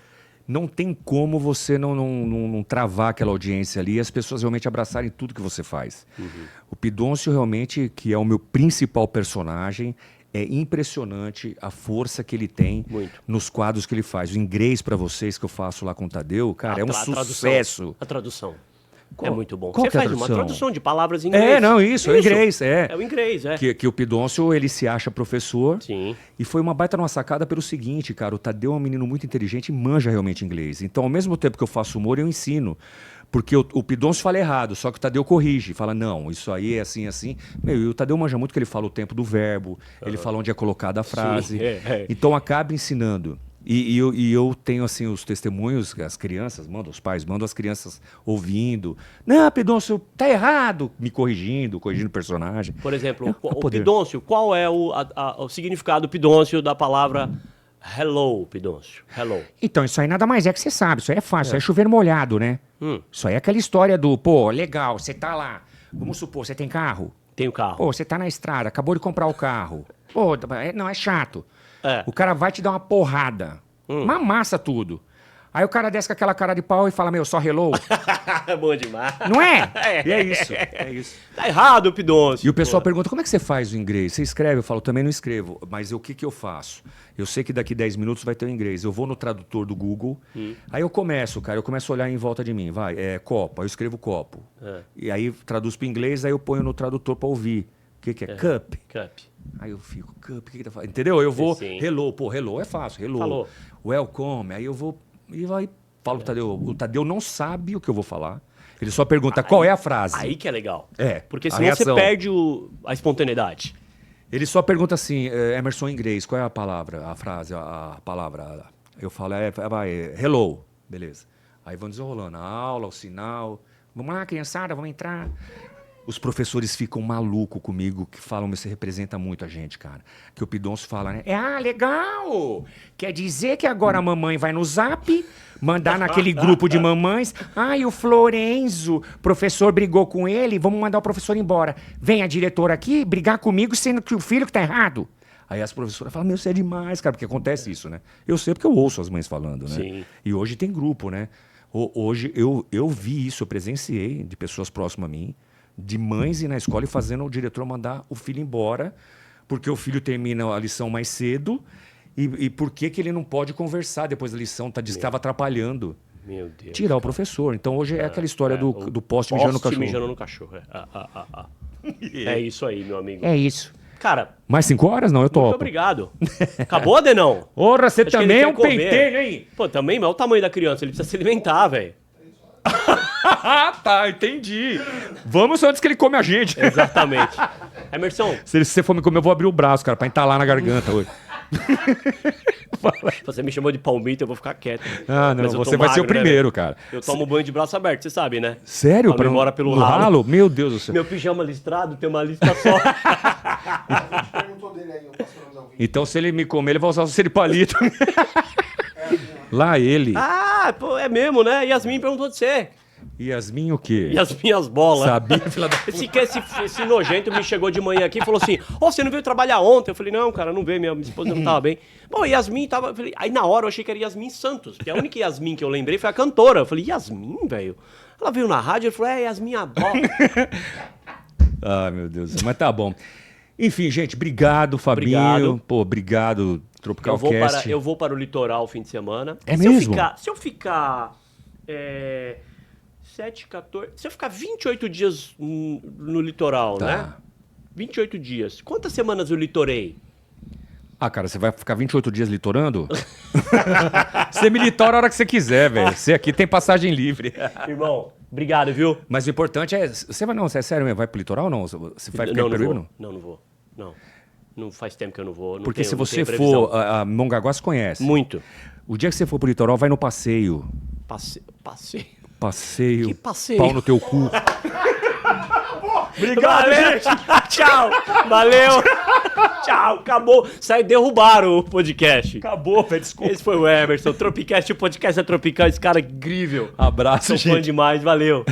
não tem como você não travar aquela audiência ali e as pessoas realmente abraçarem tudo que você faz. O Pidoncio realmente, que é o meu principal personagem, é impressionante a força que ele tem Muito. nos quadros que ele faz. O inglês para vocês que eu faço lá com o Tadeu, cara, é um tradução. sucesso. A tradução. É Qual- muito bom. qual Você que é a faz uma tradução? tradução de palavras em inglês. É, não, isso, é o inglês, é. É o inglês, é. Que o Pidoncio, ele se acha professor. Sim. E foi uma baita numa sacada pelo seguinte, cara, o Tadeu é um menino muito inteligente e manja realmente inglês. Então, ao mesmo tempo que eu faço humor, eu ensino. Porque o Pidoncio fala errado, só que o Tadeu corrige. Fala, não, isso aí é assim, assim. Meu, e o Tadeu manja muito que ele fala o tempo do verbo, ele fala onde é colocada a frase. Sim, é. Então, acaba ensinando. E eu tenho, assim, os testemunhos, as crianças, os pais mandam as crianças ouvindo. Não, Pidoncio, tá errado. Me corrigindo o personagem. Por exemplo, É, o poder. Pidoncio, qual é o significado Pidoncio da palavra hello, Pidoncio? Hello. Então, isso aí nada mais é que você sabe. Isso aí é fácil. Isso aí é chover molhado, né? Isso aí é aquela história do, pô, legal, você tá lá. Vamos supor, você tem carro. Tem o carro. Pô, você tá na estrada, acabou de comprar o carro. Pô, não, é chato. É. O cara vai te dar uma porrada. Uma massa tudo. Aí o cara desce com aquela cara de pau e fala, meu, só hello. É bom demais. Não é? E é isso, é isso. Tá errado, Pidoncio. E o pessoal Pô. pergunta, como é que você faz o inglês? Você escreve? Eu falo, também não escrevo. Mas o que eu faço? Eu sei que daqui 10 minutos vai ter o inglês. Eu vou no tradutor do Google, aí eu começo a olhar em volta de mim. Copo, aí eu escrevo copo. E aí traduzo para inglês, aí eu ponho no tradutor para ouvir. O que é? Cup. Cup. Aí eu fico, cup, o que tá falando? Entendeu? Eu vou, Sim. hello, pô, hello é fácil, hello. Falou. Welcome, aí eu vou, e vai, falo pro Tadeu. O Tadeu não sabe o que eu vou falar. Ele só pergunta qual é a frase. Aí que é legal. É, Porque a senão você reação. perde a espontaneidade. Ele só pergunta assim, Emerson em inglês, qual é a palavra, a frase, a palavra? Eu falo, hello, beleza. Aí vão desenrolando, a aula, o sinal. Vamos lá, criançada, vamos entrar. Os professores ficam malucos comigo, que falam, você representa muito a gente, cara. Que o Pidoncio fala, né? Legal! Quer dizer que agora a mamãe vai no Zap, mandar naquele grupo de mamães. E o Florenzo, professor brigou com ele, vamos mandar o professor embora. Vem a diretora aqui brigar comigo, sendo que o filho que tá errado. Aí as professoras falam, meu, você é demais, cara, porque acontece isso, né? Eu sei porque eu ouço as mães falando, né? Sim. E hoje tem grupo, né? Hoje eu vi isso, eu presenciei de pessoas próximas a mim, de mães ir na escola e fazendo o diretor mandar o filho embora, porque o filho termina a lição mais cedo e por que ele não pode conversar depois da lição, estava atrapalhando. Meu Deus. Tirar o professor. Então hoje é aquela história do poste mijando no cachorro. mijando no cachorro. É isso aí, meu amigo. É isso. Cara, Mais 5 horas? Não, eu muito topo. obrigado. Acabou, Adenão? Porra, você Acho que também ele é um quer comer. pentelho, hein? Pô, também, mas olha o tamanho da criança, ele precisa se alimentar, velho. Ah, tá, entendi. Vamos antes que ele come a gente. Exatamente. Emerson, Se você for me comer, eu vou abrir o braço, cara, pra entalar na garganta hoje. você me chamou de palmito, eu vou ficar quieto. Ah, não, Mas eu tô você vai ser o magro, né, primeiro, velho? cara. Eu tomo banho de braço aberto, você sabe, né? Sério? Pra não ir embora pelo no ralo. Meu Deus do céu. Meu pijama listrado tem uma lista só. A gente perguntou dele aí, o pastor Andalvin. Então, se ele me comer, ele vai usar o seripalito. Lá ele. Ah, pô, é mesmo, né? Yasmin perguntou de você. Yasmin o quê? E as minhas bolas. Sabia, filha da... Esse nojento me chegou de manhã aqui e falou assim: Ô, você não veio trabalhar ontem? Eu falei: não, cara, não veio, minha esposa não tava bem. Bom, Yasmin tava. Eu falei, aí na hora eu achei que era Yasmin Santos, porque a única Yasmin que eu lembrei foi a cantora. Eu falei: Yasmin, velho? Ela veio na rádio e falou: é, Yasmin a bola. Ai, meu Deus. Mas tá bom. Enfim, gente, obrigado, Fabinho. Obrigado. Pô, obrigado, Tropical Cast. Eu vou para o litoral fim de semana. É se mesmo? Se eu ficar 7, 14... Se eu ficar 28 dias no litoral, Tá. né? 28 dias. Quantas semanas eu litorei? Ah, cara, você vai ficar 28 dias litorando? Você me litora a hora que você quiser, velho. Você aqui tem passagem livre. Irmão, obrigado, viu? Mas o importante é... Você vai, não, você é sério mesmo? Vai pro litoral ou não? Você vai ficar Não, em não Peruíbe, vou. Não vou. Não. Não faz tempo que eu não vou. Não Porque tenho- se não você tenho previsão. for... A Mongaguá se conhece. Muito. O dia que você for pro litoral, vai no passeio. Passeio. Passeio. Que passeio? Pau no teu cu. Obrigado, gente. Tchau. Valeu. Tchau. Acabou. Derrubaram o podcast. Acabou, velho. Desculpa. Esse foi o Emerson. Tropicast, o podcast é tropical. Esse cara é incrível. Abraço, Sou fã gente. demais. Valeu.